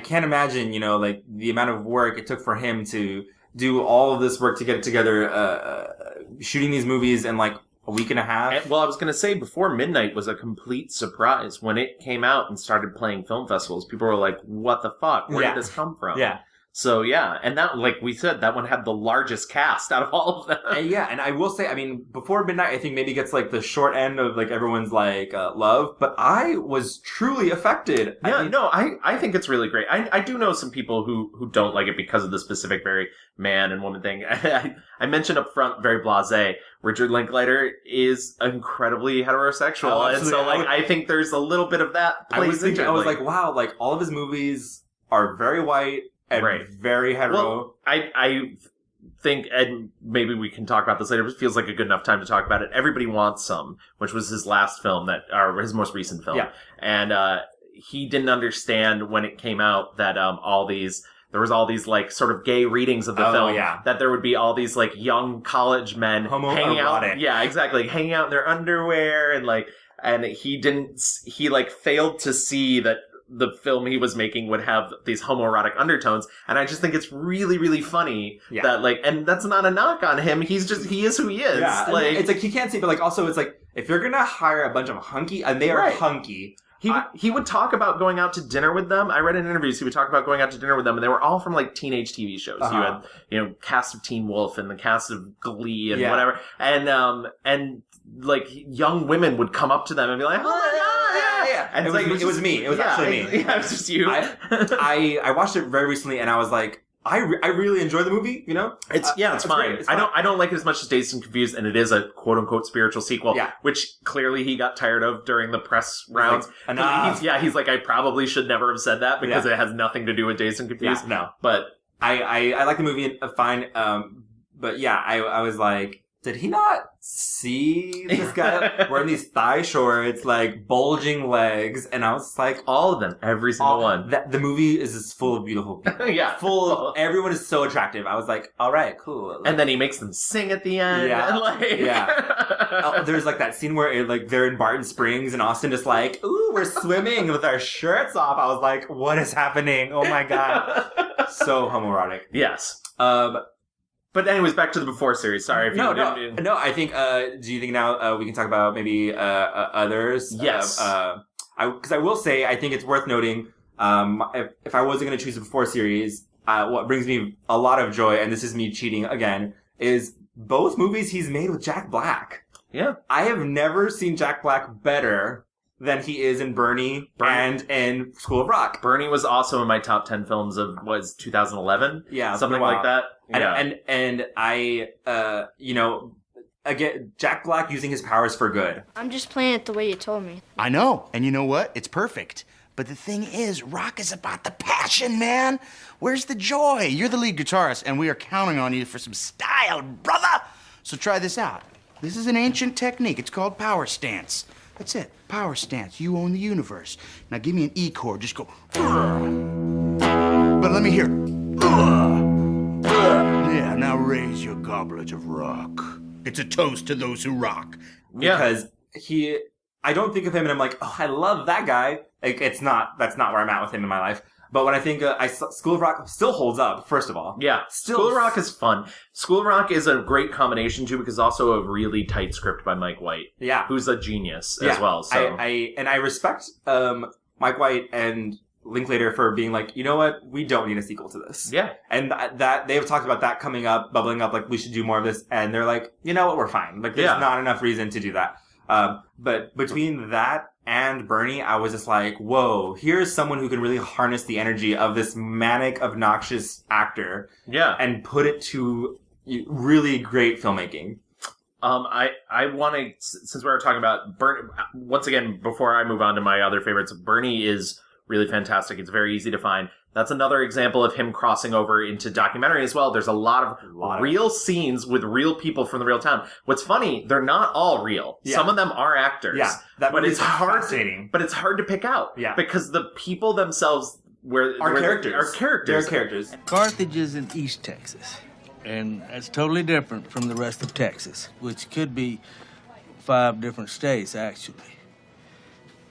can't imagine, you know, like the amount of work it took for him to do all of this work to get it together, shooting these movies in like a week and a half. Well, I was going to say, Before Midnight was a complete surprise. When it came out and started playing film festivals, people were like, what the fuck? Where did this come from? Yeah. So, and that, like we said, that one had the largest cast out of all of them. And I will say, I mean, Before Midnight, I think maybe gets like the short end of like everyone's like love, but I was truly affected. I think it's really great. I do know some people who don't like it because of the specific very man and woman thing. I mentioned up front, very blasé, Richard Linklater is incredibly heterosexual. And so, like, I think there's a little bit of that. I was like, wow, like all of his movies are very white and very hetero. Well, I think, and maybe we can talk about this later, but it feels like a good enough time to talk about it. Everybody Wants Some, which was his last film or his most recent film. Yeah. And, he didn't understand when it came out that, there was all these, like, sort of gay readings of the film. Yeah. That there would be all these, like, young college men hanging out. Yeah, exactly. Hanging out in their underwear and he failed to see that the film he was making would have these homoerotic undertones. And I just think it's really, really funny that, like, and that's not a knock on him. He is who he is. Yeah. Like, it's like, he can't see, but like, also it's like, if you're gonna hire a bunch of hunky, and they are hunky, He would talk about going out to dinner with them. I read in interviews he would talk about going out to dinner with them, and they were all from like teenage TV shows. You had, cast of Teen Wolf and the cast of Glee and whatever, and like young women would come up to them and be like, "Oh my god, yeah!" And it was me. It was actually me. Yeah, it was just you. I watched it very recently, and I was like, I really enjoy the movie. It's fine. Great. It's fine. I don't like it as much as Dazed and Confused, and it is a quote unquote spiritual sequel. Yeah. Which clearly he got tired of during the press rounds. Like, enough. He's like, I probably should never have said that because it has nothing to do with Dazed and Confused. Yeah, no. But I like the movie fine. But yeah, I was like, did he not see this guy wearing these thigh shorts, like bulging legs? And I was like, all of them, every single one. The movie is just full of beautiful people. Yeah. Everyone is so attractive. I was like, all right, cool. And then he makes them sing at the end. Yeah. There's like that scene where they're in Barton Springs and Austin just like, ooh, we're swimming with our shirts off. I was like, what is happening? Oh my God. So homoerotic. Yes. But anyways, back to the Before series. Sorry if you didn't. No, I think, do you think now we can talk about maybe others? Yes. Because I will say, I think it's worth noting, if I wasn't going to choose the Before series, what brings me a lot of joy, and this is me cheating again, is both movies he's made with Jack Black. Yeah. I have never seen Jack Black better than he is in Bernie and in School of Rock. Bernie was also in my top 10 films of, 2011? Yeah. Something like that. And I, again, Jack Black using his powers for good. I'm just playing it the way you told me. I know, and you know what? It's perfect. But the thing is, rock is about the passion, man. Where's the joy? You're the lead guitarist, and we are counting on you for some style, brother. So try this out. This is an ancient technique. It's called power stance. That's it, power stance. You own the universe. Now give me an E chord. Just go. But let me hear. Yeah, now raise your goblet of rock. It's a toast to those who rock. Because I don't think of him and I'm like, oh, I love that guy. Like, that's not where I'm at with him in my life. But when I think, School of Rock still holds up, first of all. Yeah, School of Rock is fun. School of Rock is a great combination, too, because also a really tight script by Mike White. Yeah. Who's a genius as well. So I respect Mike White and Linklater for being like, you know what? We don't need a sequel to this. Yeah. And that they've talked about that coming up, bubbling up, like, we should do more of this. And they're like, you know what? We're fine. Like, there's not enough reason to do that. But between that and Bernie, I was just like, whoa, here's someone who can really harness the energy of this manic, obnoxious actor. Yeah. And put it to really great filmmaking. I want to, since we were talking about Bernie, once again, before I move on to my other favorites, Bernie is really fantastic. It's very easy to find. That's another example of him crossing over into documentary as well. There's a lot of real scenes with real people from the real town. What's funny, they're not all real. Yeah. Some of them are actors. Yeah, but it's hard. Fascinating. But it's hard to pick out. Yeah, because the people themselves are characters. They're characters. Carthage is in East Texas, and that's totally different from the rest of Texas, which could be 5 different states actually.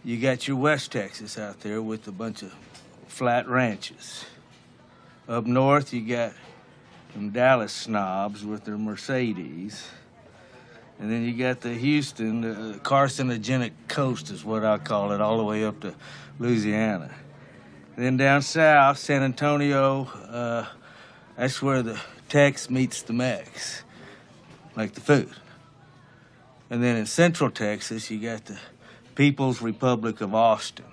You got your West Texas out there with a bunch of flat ranches. Up north, you got them Dallas snobs with their Mercedes. And then you got the Houston, the carcinogenic coast is what I call it, all the way up to Louisiana. And then down south, San Antonio, that's where the Tex meets the Mex, like the food. And then in Central Texas, you got the People's Republic of Austin,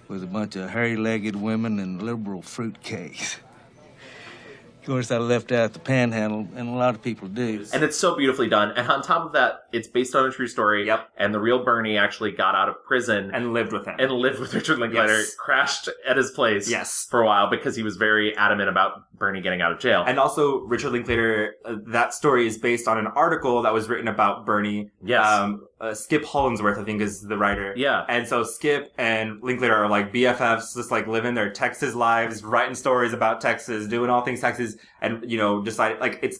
with a bunch of hairy-legged women and liberal fruitcakes. Of course, I left out the Panhandle, and a lot of people do. And it's so beautifully done. And on top of that, it's based on a true story. Yep. And the real Bernie actually got out of prison. And lived with him. And lived with Richard Linklater. Yes. Crashed at his place. Yes. For a while because he was very adamant about Bernie getting out of jail. And also, Richard Linklater, that story is based on an article that was written about Bernie. Yes. Skip Hollingsworth, I think, is the writer. Yeah. And so Skip and Linklater are like BFFs, just like living their Texas lives, writing stories about Texas, doing all things Texas, and, decided, like, it's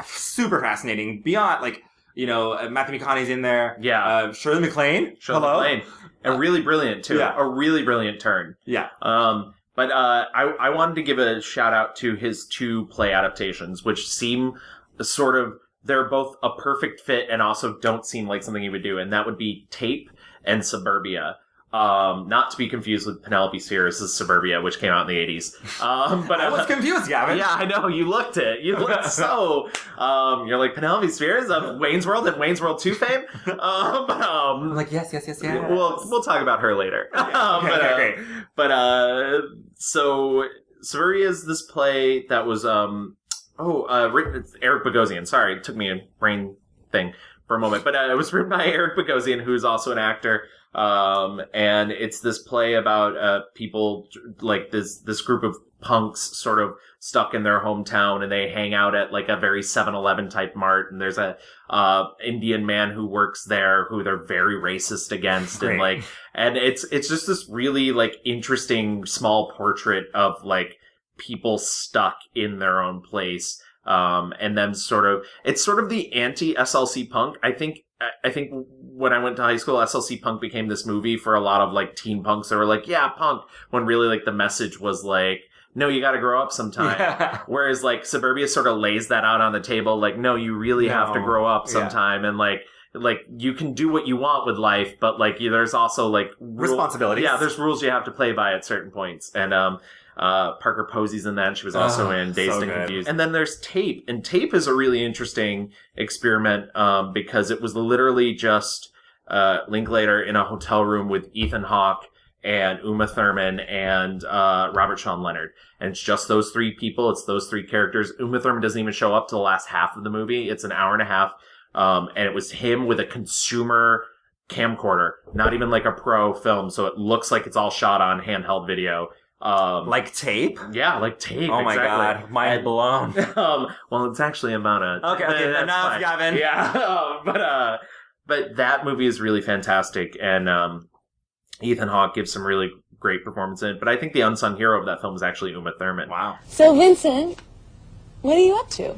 super fascinating. Beyond, like, Matthew McConaughey's in there. Yeah. Shirley MacLaine. Hello. MacLaine. And really brilliant, too. Yeah. A really brilliant turn. Yeah. But I wanted to give a shout out to his 2 play adaptations, which seem sort of, they're both a perfect fit and also don't seem like something he would do. And that would be Tape and Suburbia. Not to be confused with Penelope Spheres' Suburbia, which came out in the 80s. But I was confused, Gavin. Yeah, I know. You looked it. You looked so... you're like, Penelope Spheres of Wayne's World and Wayne's World 2 fame? I'm like, yes. We'll talk about her later. Okay, great. So Suburbia is this play that was... it's Eric Bogosian. Sorry, it took me a brain thing for a moment. But it was written by Eric Bogosian, who's also an actor. And it's this play about people, like this group of punks sort of stuck in their hometown, and they hang out at like a very 7-Eleven type mart, and there's a Indian man who works there who they're very racist against. Great. And it's just this really like interesting small portrait of like people stuck in their own place. And then it's sort of the anti-SLC punk. I think when I went to high school, SLC Punk became this movie for a lot of like teen punks that were like, yeah, punk, when really like the message was like, no, you gotta grow up sometime. Yeah. Whereas like Suburbia sort of lays that out on the table, like, no, you really have to grow up sometime. Yeah. And like you can do what you want with life, but like there's also like responsibilities. Yeah, there's rules you have to play by at certain points. And Parker Posey's in that, and she was also in Dazed and Confused. And then there's Tape, and Tape is a really interesting experiment because it was literally just Linklater in a hotel room with Ethan Hawke and Uma Thurman and Robert Sean Leonard. And it's just those three people. It's those three characters. Uma Thurman doesn't even show up to the last half of the movie. It's an hour and a half. And it was him with a consumer camcorder, not even like a pro film. So it looks like it's all shot on handheld video. Like Tape? Yeah, like Tape. Oh my exactly. God, mind blown. Well, it's actually about a... Okay, enough, fine. Gavin. Yeah, but that movie is really fantastic, and Ethan Hawke gives some really great performance in it. But I think the unsung hero of that film is actually Uma Thurman. Wow. So, Vincent, what are you up to?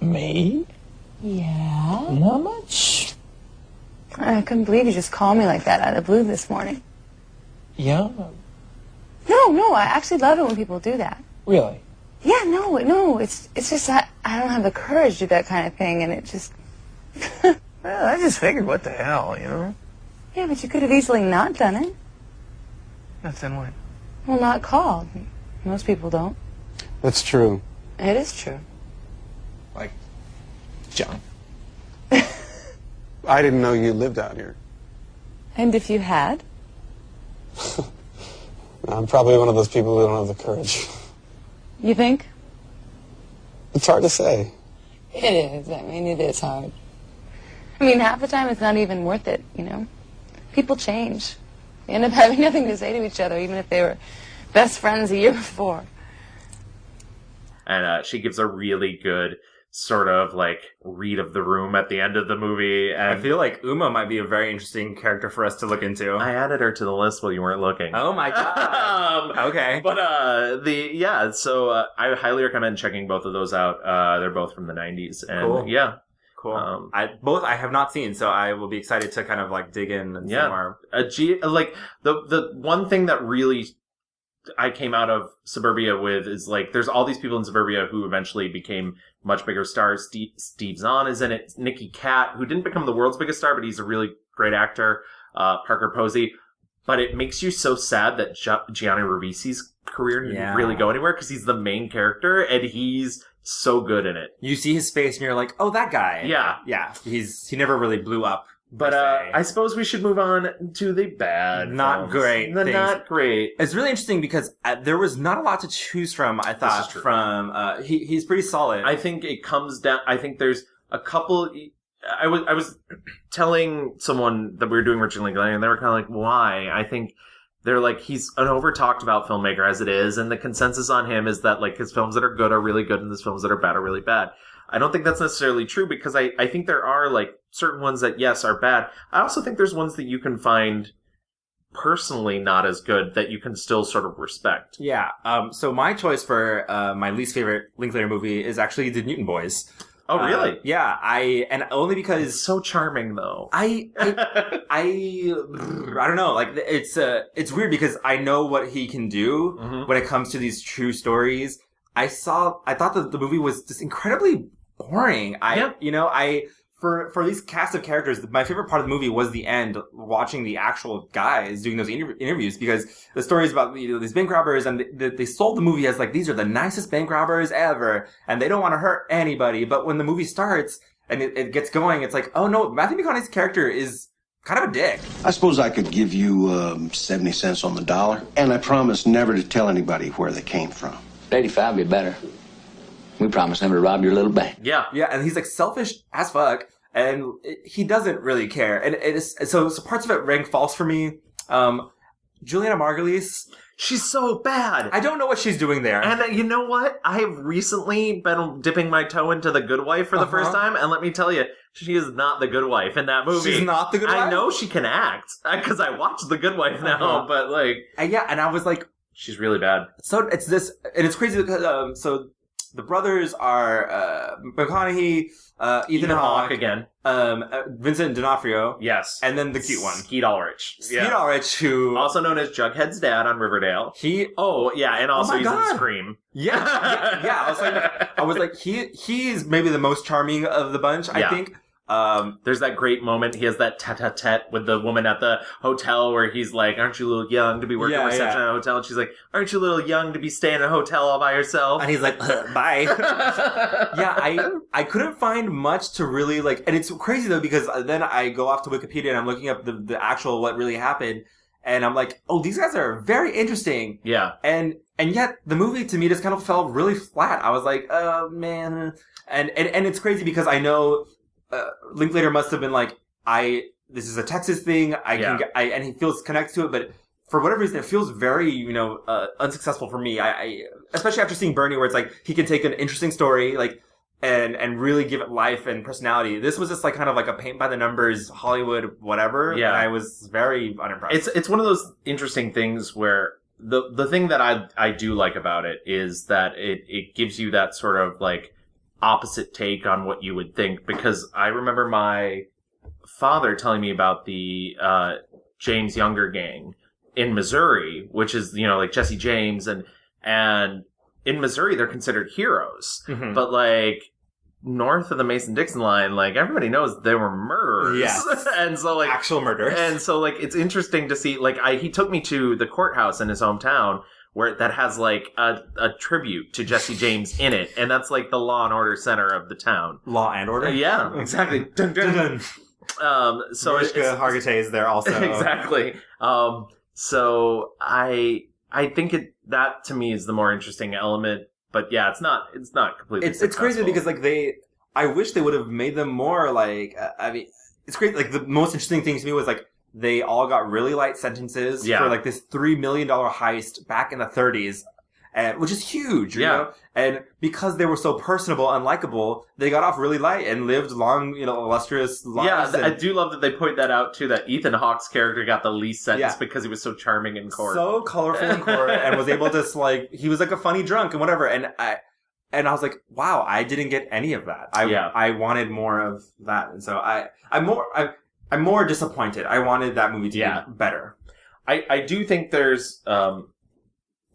Me? Yeah? Not much. I couldn't believe you just called me like that out of the blue this morning. Yeah? No, I actually love it when people do that. Really? Yeah, no, it's just that I don't have the courage to do that kind of thing, and it just... Well, I just figured, what the hell, you know? Yeah, but you could have easily not done it. Not done what? Well, not called. Most people don't. That's true. It is true. Like, John. I didn't know you lived out here. And if you had? I'm probably one of those people who don't have the courage. You think? It's hard to say. It is. I mean, it is hard. I mean, half the time it's not even worth it, you know? People change. They end up having nothing to say to each other, even if they were best friends a year before. And she gives a really good sort of like read of the room at the end of the movie. And I feel like Uma might be a very interesting character for us to look into. I added her to the list while you weren't looking. Oh my God. Okay. But so I highly recommend checking both of those out. They're both from the 90s. And cool. Yeah. Cool. I have not seen, so I will be excited to kind of like dig in and see more. Like the one thing that really I came out of Suburbia with is like there's all these people in Suburbia who eventually became much bigger stars. Steve Zahn is in it. Nicky Katt, who didn't become the world's biggest star, but he's a really great actor. Parker Posey. But it makes you so sad that Gianni Ribisi's career didn't really go anywhere because he's the main character and he's so good in it. You see his face and you're like, oh, that guy. Yeah. Yeah. He never really blew up. But I suppose we should move on to the bad Not films. great The things. not great. It's really interesting because there was not a lot to choose from, I thought, from... he's pretty solid. I think it comes down... I think there's a couple... I was telling someone that we were doing Richard Linklater, and they were kind of like, why? I think they're like, he's an over-talked about filmmaker as it is, and the consensus on him is that like his films that are good are really good, and his films that are bad are really bad. I don't think that's necessarily true because I think there are like certain ones that, yes, are bad. I also think there's ones that you can find personally not as good that you can still sort of respect. Yeah. So my choice for my least favorite Linklater movie is actually The Newton Boys. Oh, really? Yeah. And only because it's so charming though. I don't know. Like it's weird because I know what he can do when it comes to these true stories. I thought that the movie was just incredibly boring. I for these cast of characters, my favorite part of the movie was the end, watching the actual guys doing those interviews, because the story is about these bank robbers, and they sold the movie as like, these are the nicest bank robbers ever, and they don't want to hurt anybody. But when the movie starts and it gets going, it's like, oh no, Matthew McConaughey's character is kind of a dick. I suppose I could give you 70 cents on the dollar, and I promise never to tell anybody where they came from. 85 would be better. We promise never to rob your little bank. Yeah. Yeah, and he's like selfish as fuck, and he doesn't really care. And so parts of it rank false for me. Juliana Margulies, she's so bad. I don't know what she's doing there. And you know what? I have recently been dipping my toe into The Good Wife for the first time, and let me tell you, she is not the good wife in that movie. She's not the good wife? I know she can act, because I watched The Good Wife now, but like... yeah, and I was like... She's really bad. So it's this... And it's crazy because... so the brothers are McConaughey, Ethan Hawke again, Vincent D'Onofrio, yes, and then the cute one, Skeet Ulrich. Skeet Ulrich, who also known as Jughead's dad on Riverdale. And also he's in Scream. Yeah. I was like, he's maybe the most charming of the bunch. I think. There's that great moment. He has that tete-a-tete with the woman at the hotel where he's like, aren't you a little young to be working reception at a hotel? And she's like, aren't you a little young to be staying in a hotel all by yourself? And he's like, bye. I couldn't find much to really like, and it's crazy though, because then I go off to Wikipedia and I'm looking up the actual what really happened, and I'm like, oh, these guys are very interesting. Yeah. And yet the movie to me just kind of fell really flat. I was like, oh man. And it's crazy because I know Linklater must have been like, this is a Texas thing. And he feels connected to it, but for whatever reason, it feels very, unsuccessful for me. I especially after seeing Bernie, where it's like he can take an interesting story, like, and really give it life and personality. This was just like kind of like a paint by the numbers Hollywood whatever. Yeah, and I was very unimpressed. It's one of those interesting things where the thing that I do like about it is that it gives you that sort of like opposite take on what you would think, because I remember my father telling me about the James Younger gang in Missouri, which is like Jesse James, and in Missouri they're considered heroes, but like north of the Mason-Dixon line, like everybody knows they were murderers. Yes. And so like actual murderers. And so like it's interesting to see, like he took me to the courthouse in his hometown where that has like a tribute to Jesse James in it, and that's like the Law and Order center of the town. Law and Order? Yeah, exactly. Dun, dun. So Mariska Hargitay is there also. Exactly. So I think that to me is the more interesting element, but yeah, it's not completely. It's crazy because like I wish they would have made them more like. I mean, it's great. Like the most interesting thing to me was like, they all got really light sentences for like this $3 million heist back in the 30s, which is huge, you know? And because they were so personable and likable, they got off really light and lived long, illustrious lives. Yeah, I do love that they point that out too, that Ethan Hawke's character got the least sentence because he was so charming in court. So colorful in court, and was able to like, he was like a funny drunk and whatever. And I was like, wow, I didn't get any of that. I wanted more of that. And so I'm more disappointed. I wanted that movie to be better. I do think there's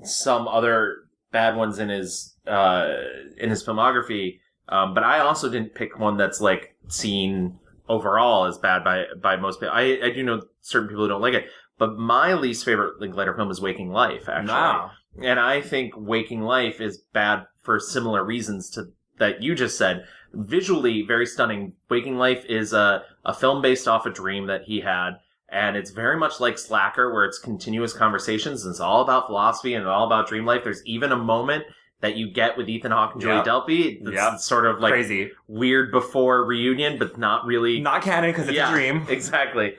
some other bad ones in his filmography, but I also didn't pick one that's like seen overall as bad by most people. I do know certain people who don't like it, but my least favorite Linklater film is Waking Life, actually. Wow. And I think Waking Life is bad for similar reasons to that you just said. Visually very stunning. Waking Life is a film based off a dream that he had, and it's very much like Slacker, where it's continuous conversations, and it's all about philosophy and all about dream life. There's even a moment that you get with Ethan Hawke and Julie Delpy that's sort of like crazy, weird before reunion, but not really not canon because it's a dream. Exactly.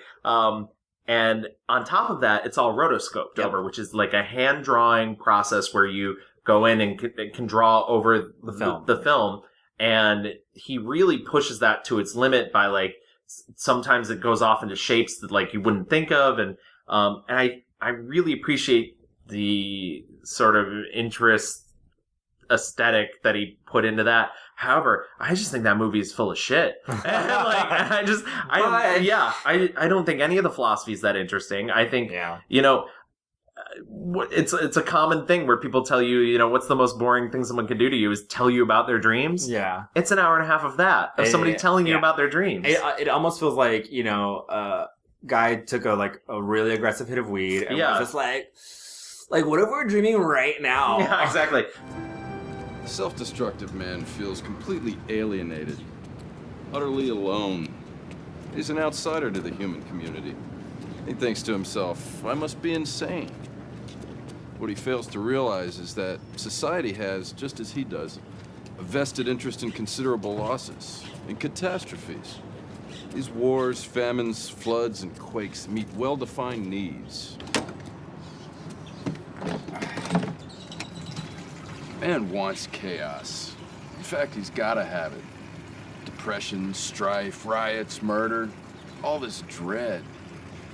And on top of that, it's all rotoscoped over, which is like a hand drawing process where you go in and can draw over the film. And he really pushes that to its limit by like, sometimes it goes off into shapes that like you wouldn't think of. And I really appreciate the sort of interest aesthetic that he put into that. However, I just think that movie is full of shit. And I don't think any of the philosophy is that interesting. I think, it's a common thing where people tell you, you know, what's the most boring thing someone can do to you is tell you about their dreams. Yeah. It's an hour and a half of that, of somebody telling you about their dreams. It almost feels like, you know, guy took a really aggressive hit of weed and was just like, what if we're dreaming right now? Yeah, exactly. Self-destructive man feels completely alienated, utterly alone. He's an outsider to the human community. He thinks to himself, I must be insane. What he fails to realize is that society has, just as he does, a vested interest in considerable losses, in catastrophes. These wars, famines, floods, and quakes meet well-defined needs. Man wants chaos. In fact, he's gotta have it. Depression, strife, riots, murder, all this dread.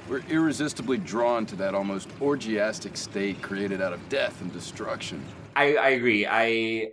We're irresistibly drawn to that almost orgiastic state created out of death and destruction. I agree. I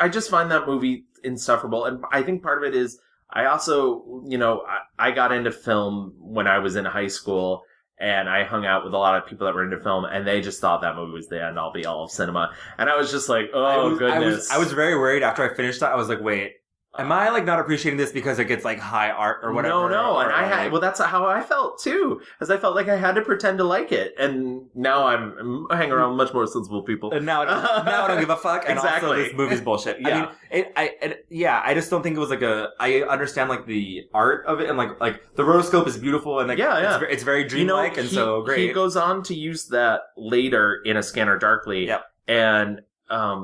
just find that movie insufferable. And I think part of it is, I also, you know, I got into film when I was in high school, and I hung out with a lot of people that were into film, and they just thought that movie was the end all be all of cinema. And I was just like, goodness. I was very worried after I finished that. I was like, wait, am I like not appreciating this because it gets like high art or whatever? No, and well, that's how I felt too, because I felt like I had to pretend to like it, and now I'm hanging around with much more sensible people. And now I don't give a fuck. And Exactly. also, this movie's bullshit. Yeah. I just don't think it was like I understand like the art of it, and like the rotoscope is beautiful, and like it's very dreamlike, and so great. He goes on to use that later in A Scanner Darkly. Yep. And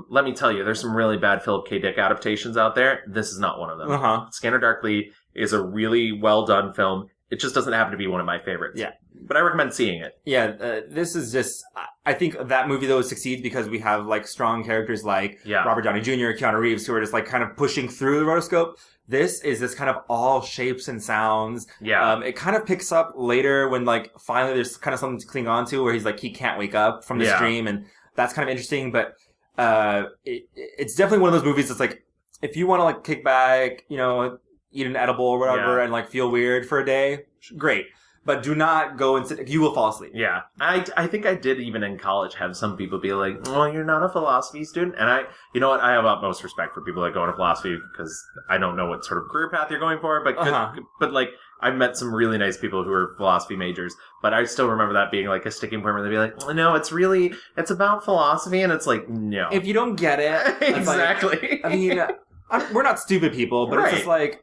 let me tell you, there's some really bad Philip K. Dick adaptations out there. This is not one of them. Uh-huh. Scanner Darkly is a really well done film. It just doesn't happen to be one of my favorites. Yeah. But I recommend seeing it. Yeah, this is just... I think that movie, though, succeeds because we have, like, strong characters like Robert Downey Jr., Keanu Reeves, who are just, like, kind of pushing through the rotoscope. This is this kind of all shapes and sounds. Yeah. It kind of picks up later when, like, finally there's kind of something to cling on to where he's, like, he can't wake up from this dream, and that's kind of interesting, but it's definitely one of those movies that's, like, if you want to, like, kick back, you know, eat an edible or whatever and, like, feel weird for a day, great. But do not go and sit. You will fall asleep. Yeah. I think I did even in college have some people be like, oh, you're not a philosophy student? And you know what? I have utmost respect for people that go into philosophy because I don't know what sort of career path you're going for. But like, I've met some really nice people who are philosophy majors. But I still remember that being like a sticking point where they'd be like, well, no, it's about philosophy. And it's like, no. If you don't get it. Exactly. Like, I mean, we're not stupid people, but it's just like,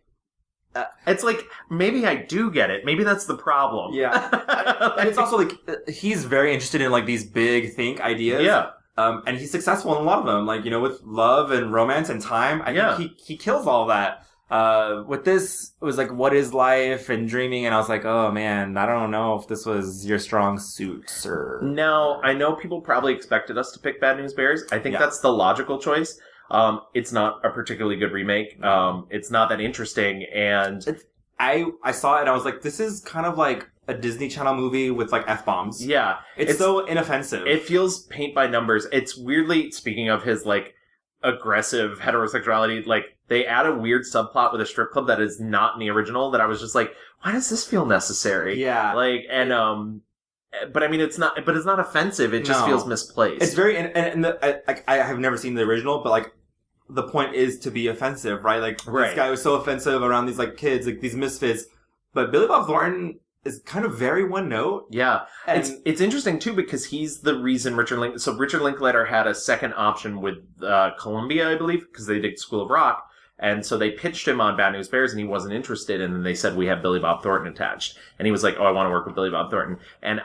it's like, maybe I do get it. Maybe that's the problem. Yeah. And it's also like, he's very interested in like these big think ideas. Yeah. And he's successful in a lot of them. Like, you know, with love and romance and time. I think he kills all of that. With this, it was like, what is life and dreaming? And I was like, oh man, I don't know if this was your strong suit, sir. Now, I know people probably expected us to pick Bad News Bears. I think that's the logical choice. It's not a particularly good remake. It's not that interesting, and I saw it and I was like, this is kind of like a Disney Channel movie with like F-bombs. Yeah. It's so inoffensive. It feels paint by numbers. It's weirdly, speaking of his like aggressive heterosexuality, like they add a weird subplot with a strip club that is not in the original that I was just like, why does this feel necessary? Yeah. Like, and but I mean, it's not offensive. It just feels misplaced. It's very, I have never seen the original, but like, the point is to be offensive, right? Like, this guy was so offensive around these like kids, like these misfits. But Billy Bob Thornton is kind of very one note. Yeah. And it's interesting too because he's the reason Richard Linklater had a second option with Columbia, I believe, because they did School of Rock. And so they pitched him on Bad News Bears and he wasn't interested. And then they said, we have Billy Bob Thornton attached. And he was like, oh, I want to work with Billy Bob Thornton. And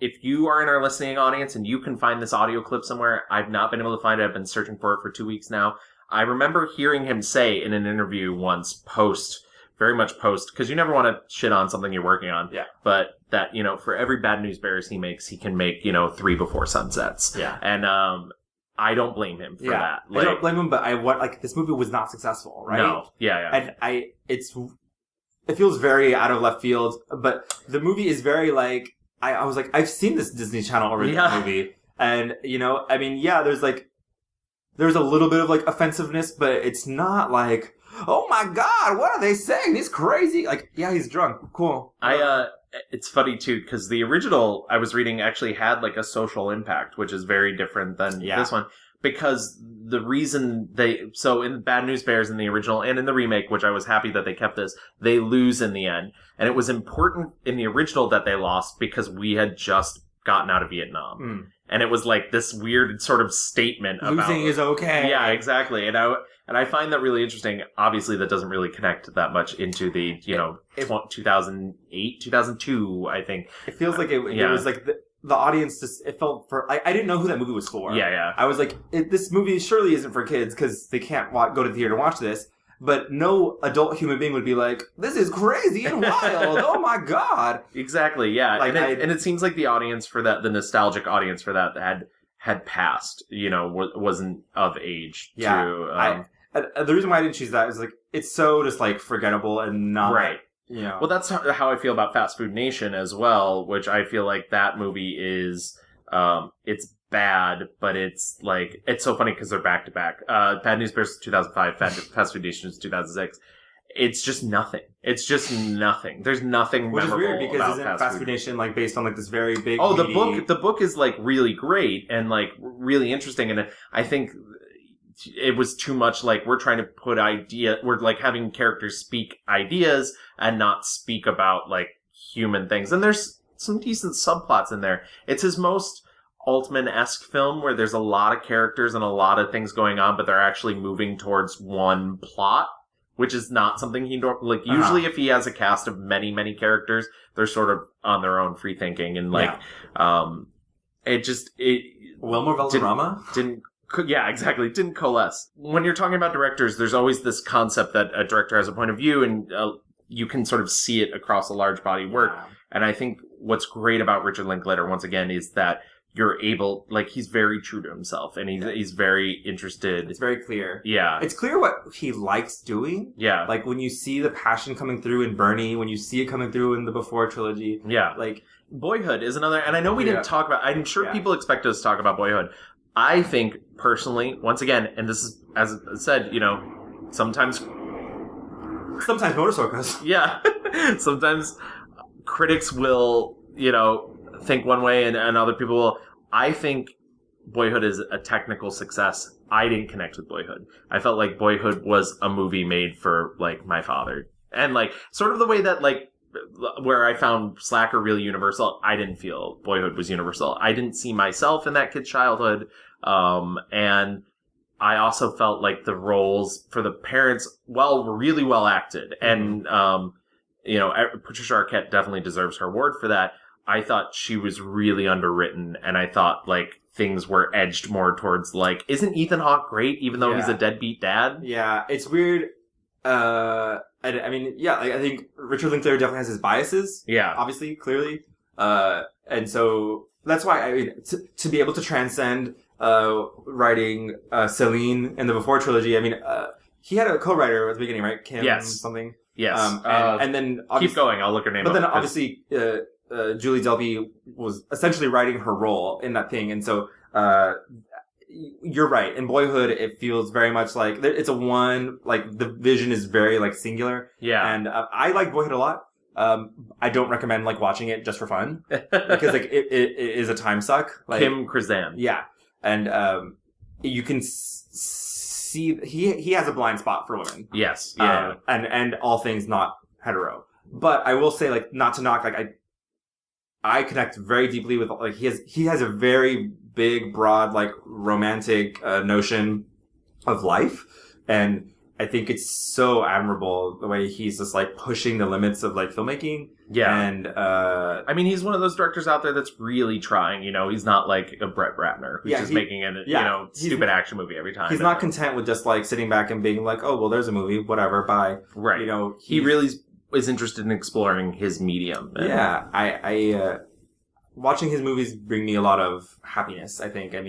if you are in our listening audience and you can find this audio clip somewhere, I've not been able to find it. I've been searching for it for 2 weeks now. I remember hearing him say in an interview once, very much post, because you never want to shit on something you're working on. Yeah. But that, you know, for every Bad News Bears he makes, he can make, you know, 3 Before Sunsets. Yeah. And, I don't blame him for that. Like, I don't blame him, but this movie was not successful, right? No. Yeah. And it feels very out of left field, but the movie is very like, I was like, I've seen this Disney Channel original movie. And, you know, I mean, there's a little bit of like offensiveness, but it's not like, oh my God, what are they saying? He's crazy. Like, yeah, he's drunk. Cool. It's funny too, because the original I was reading actually had like a social impact, which is very different than this one. Because the reason so in Bad News Bears in the original and in the remake, which I was happy that they kept this, they lose in the end. And it was important in the original that they lost because we had just gotten out of Vietnam. And it was like this weird sort of statement about losing is okay. Yeah, exactly. And I find that really interesting. Obviously, that doesn't really connect that much into the, 2008, 2002, I think. It feels like it was like the audience just, it felt for, I didn't know who that movie was for. Yeah. I was like, this movie surely isn't for kids because they can't go to the theater to watch this. But no adult human being would be like, this is crazy and wild. Oh my God. Exactly, yeah. Like, and it seems like the audience for that, the nostalgic audience for that had passed, wasn't of age. Yeah. The reason why I didn't choose that is like, it's so just like forgettable and not. Right. Well, that's how I feel about Fast Food Nation as well, which I feel like that movie is, it's bad, but it's like, it's so funny because they're back to back. Bad News Bears 2005, Fast Food Nation is 2006. It's just nothing. It's just nothing. There's nothing Which memorable is weird because about isn't Fast Food Nation like based on like this very big the book is like really great and like really interesting, and I think it was too much like we're trying to put we're like having characters speak ideas and not speak about like human things. And there's some decent subplots in there. It's his most Altman-esque film where there's a lot of characters and a lot of things going on, but they're actually moving towards one plot, which is not something he like. Usually, if he has a cast of many, many characters, they're sort of on their own, free thinking, and like, Wilmer Valderrama didn't. Yeah, exactly. It didn't coalesce. When you're talking about directors, there's always this concept that a director has a point of view, and you can sort of see it across a large body of work. Yeah. And I think what's great about Richard Linklater, once again, is that you're able, like, he's very true to himself, and he's very interested. It's very clear. Yeah. It's clear what he likes doing. Yeah. Like, when you see the passion coming through in Bernie, when you see it coming through in the Before trilogy. Yeah. Like, Boyhood is another, and I know we didn't talk about, I'm sure people expect us to talk about Boyhood. I think, personally, once again, and this is, as I said, sometimes motorcycles. Yeah. Sometimes critics will, think one way and other people will. I think Boyhood is a technical success. I didn't connect with Boyhood. I felt like Boyhood was a movie made for, like, my father. And, like, sort of the way that, like, where I found Slacker really universal, I didn't feel Boyhood was universal. I didn't see myself in that kid's childhood. And I also felt like the roles for the parents, were really well acted. And, Patricia Arquette definitely deserves her award for that. I thought she was really underwritten, and I thought, like, things were edged more towards, like, isn't Ethan Hawke great, even though he's a deadbeat dad? Yeah, it's weird. I think Richard Linklater definitely has his biases. Yeah. Obviously, clearly. And so that's why, to be able to transcend writing Celine in the Before trilogy, he had a co-writer at the beginning, right? Kim something? Yes. And then keep going, I'll look her name up. But then obviously, Julie Delpy was essentially writing her role in that thing. And so, you're right. In Boyhood, it feels very much like it's the vision is very like singular. Yeah. And I like Boyhood a lot. I don't recommend like watching it just for fun because like it is a time suck. Like, Kim Krzan. Yeah. And you can see he has a blind spot for women. Yes. Yeah. And all things not hetero. But I will say, like, not to knock, like I connect very deeply with, like, he has a very big, broad, like, romantic notion of life. And I think it's so admirable the way he's just, like, pushing the limits of, like, filmmaking. Yeah. And, he's one of those directors out there that's really trying, he's not like a Brett Ratner who's just making a, stupid action movie every time. He's not content with just, like, sitting back and being like, oh, well, there's a movie, whatever, bye. Right. He really is interested in exploring his medium. Yeah. I watching his movies bring me a lot of happiness, I think. And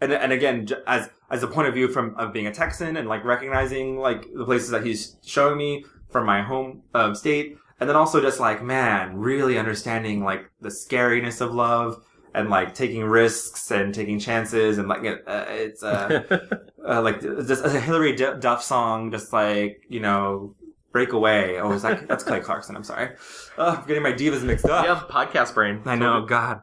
again, as a point of view of being a Texan and like recognizing like the places that he's showing me from my home state, and then also just like, man, really understanding like the scariness of love and like taking risks and taking chances, and like it's like just a Hillary Duff song, just like, you know, Break Away. Oh, is that's Clay Clarkson? I'm sorry. I'm getting my divas mixed up. Yeah, podcast brain. I know. God.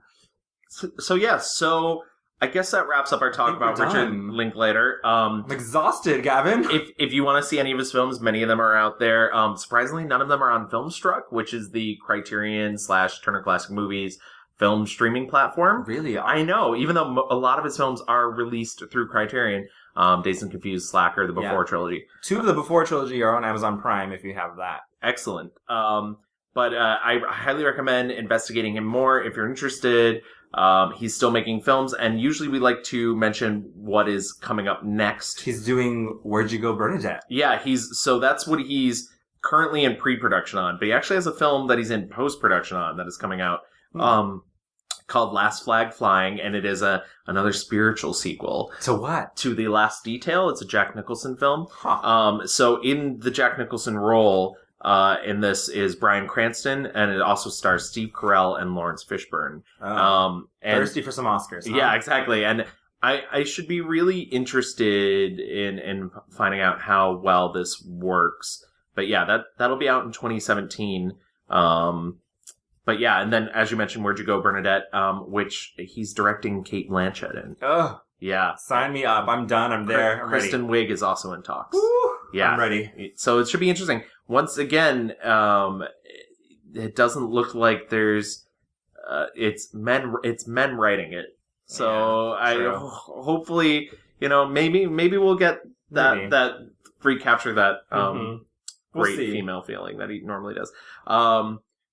So I guess that wraps up our talk about Richard Linklater. I'm exhausted, Gavin. If you want to see any of his films, many of them are out there. Surprisingly, none of them are on Filmstruck, which is the Criterion/Turner Classic Movies film streaming platform. Really? I know, even though a lot of his films are released through Criterion. Dazed and Confused, Slacker, the Before trilogy. 2 of the Before trilogy are on Amazon Prime if you have that. Excellent. But I highly recommend investigating him more if you're interested. He's still making films, and usually we like to mention what is coming up next. He's doing Where'd You Go, Bernadette? Yeah, so that's what he's currently in pre-production on. But he actually has a film that he's in post-production on that is coming out. Called Last Flag Flying, and it is another spiritual sequel. To what? To The Last Detail. It's a Jack Nicholson film. Huh. So in the Jack Nicholson role in this is Bryan Cranston, and it also stars Steve Carell and Lawrence Fishburne. And thirsty for some Oscars. Huh? Yeah, exactly. And I should be really interested in finding out how well this works. But yeah, that'll be out in 2017. But yeah, and then as you mentioned, Where'd You Go, Bernadette, which he's directing Cate Blanchett in. Oh, yeah. Sign me up. I'm done. I'm there. I'm Kristen ready. Wiig is also in talks. Woo! Yeah. I'm ready. So it should be interesting. Once again, it doesn't look like there's, it's men writing it. So yeah, hopefully, you know, maybe we'll get that recapture that, great female feeling that he normally does.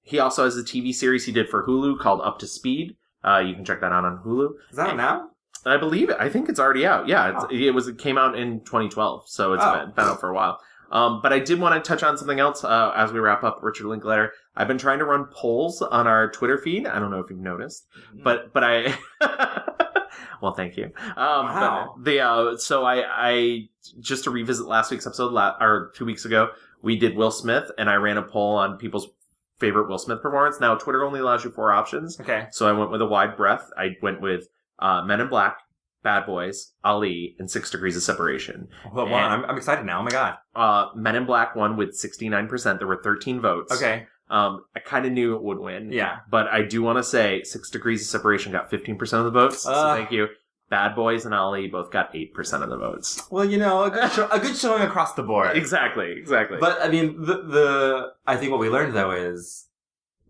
He also has a TV series he did for Hulu called Up to Speed. You can check that out on Hulu. Is that out now? I believe it. I think it's already out. Yeah, it came out in 2012, so it's been out for a while. But I did want to touch on something else as we wrap up Richard Linklater. I've been trying to run polls on our Twitter feed. I don't know if you've noticed, but I. Well, thank you. Wow. But so I just to revisit last week's episode, or 2 weeks ago, we did Will Smith, and I ran a poll on people's favorite Will Smith performance. Now, Twitter only allows you 4 options. Okay. So I went with a wide breadth. I went with Men in Black, Bad Boys, Ali, and 6 Degrees of Separation. Well, I'm excited now. Oh, my God. Men in Black won with 69%. There were 13 votes. Okay. I kind of knew it would win. Yeah. But I do want to say 6 Degrees of Separation got 15% of the votes. So thank you. Bad Boys and Ali both got 8% of the votes. Well, you know, a good showing across the board. Exactly. But I mean, I think what we learned though is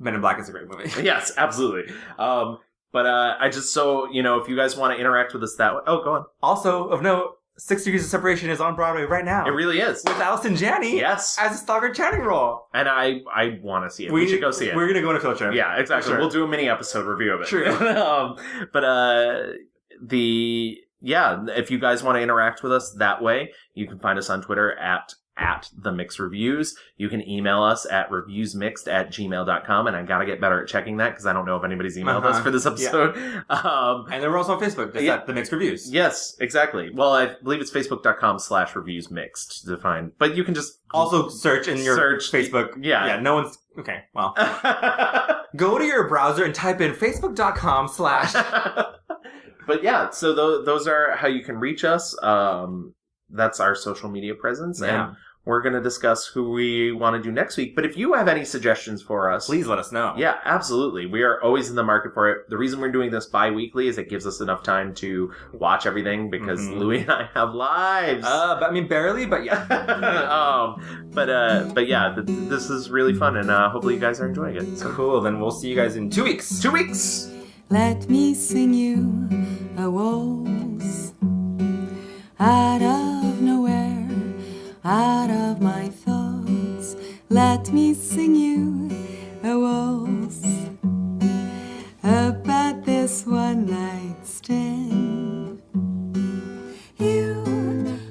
Men in Black is a great movie. Yes, absolutely. But I just, so, you know, if you guys want to interact with us that way. Oh, go on. Also, of note, 6 Degrees of Separation is on Broadway right now. It really is. With Allison Janney. Yes. As a Stockard Channing role. And I want to see it. We should go see it. We're going to go on a field trip. Yeah, exactly. Sure. We'll do a mini episode review of it. True. If you guys want to interact with us that way, you can find us on Twitter at The Mix Reviews. You can email us at reviewsmixed@gmail.com, and I gotta get better at checking that because I don't know if anybody's emailed us for this episode. Yeah. And then we're also on Facebook, just at The Mix Reviews. Yes, exactly. Well, I believe it's facebook.com/reviewsmixed to find, but you can just also search in your Facebook. Yeah, no one's okay. Well, go to your browser and type in facebook.com/ But yeah, so those are how you can reach us. That's our social media presence. Yeah. And we're going to discuss who we want to do next week. But if you have any suggestions for us, please let us know. Yeah, absolutely. We are always in the market for it. The reason we're doing this bi-weekly is it gives us enough time to watch everything because Louie and I have lives. But I mean, barely, but yeah. But yeah, this is really fun, and hopefully you guys are enjoying it. So cool. Then we'll see you guys in 2 weeks. 2 weeks. Let me sing you a waltz out of nowhere, out of my thoughts. Let me sing you a waltz about this one night stand. You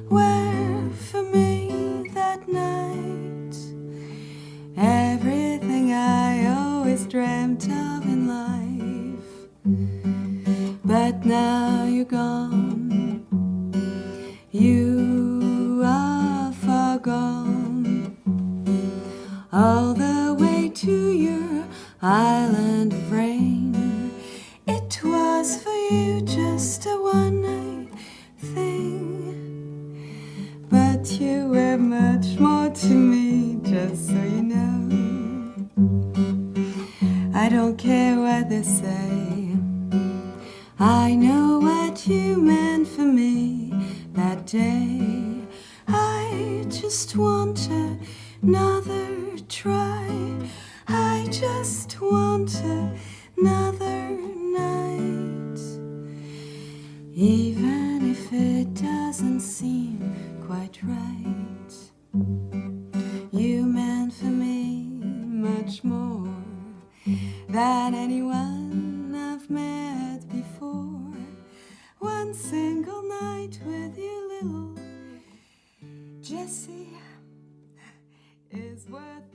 were for me that night everything I always dreamt of in life. But now you're gone, you are far gone, all the way to your island of rain. It was was for you just a one-night thing. But you were much more to me, just so you know. I don't care what they say, I know what you meant for me that day. I just want another try, I just want another night. Even if it doesn't seem quite right, you meant for me much more than anyone I've met before. One single night with you, little Jessie, is worth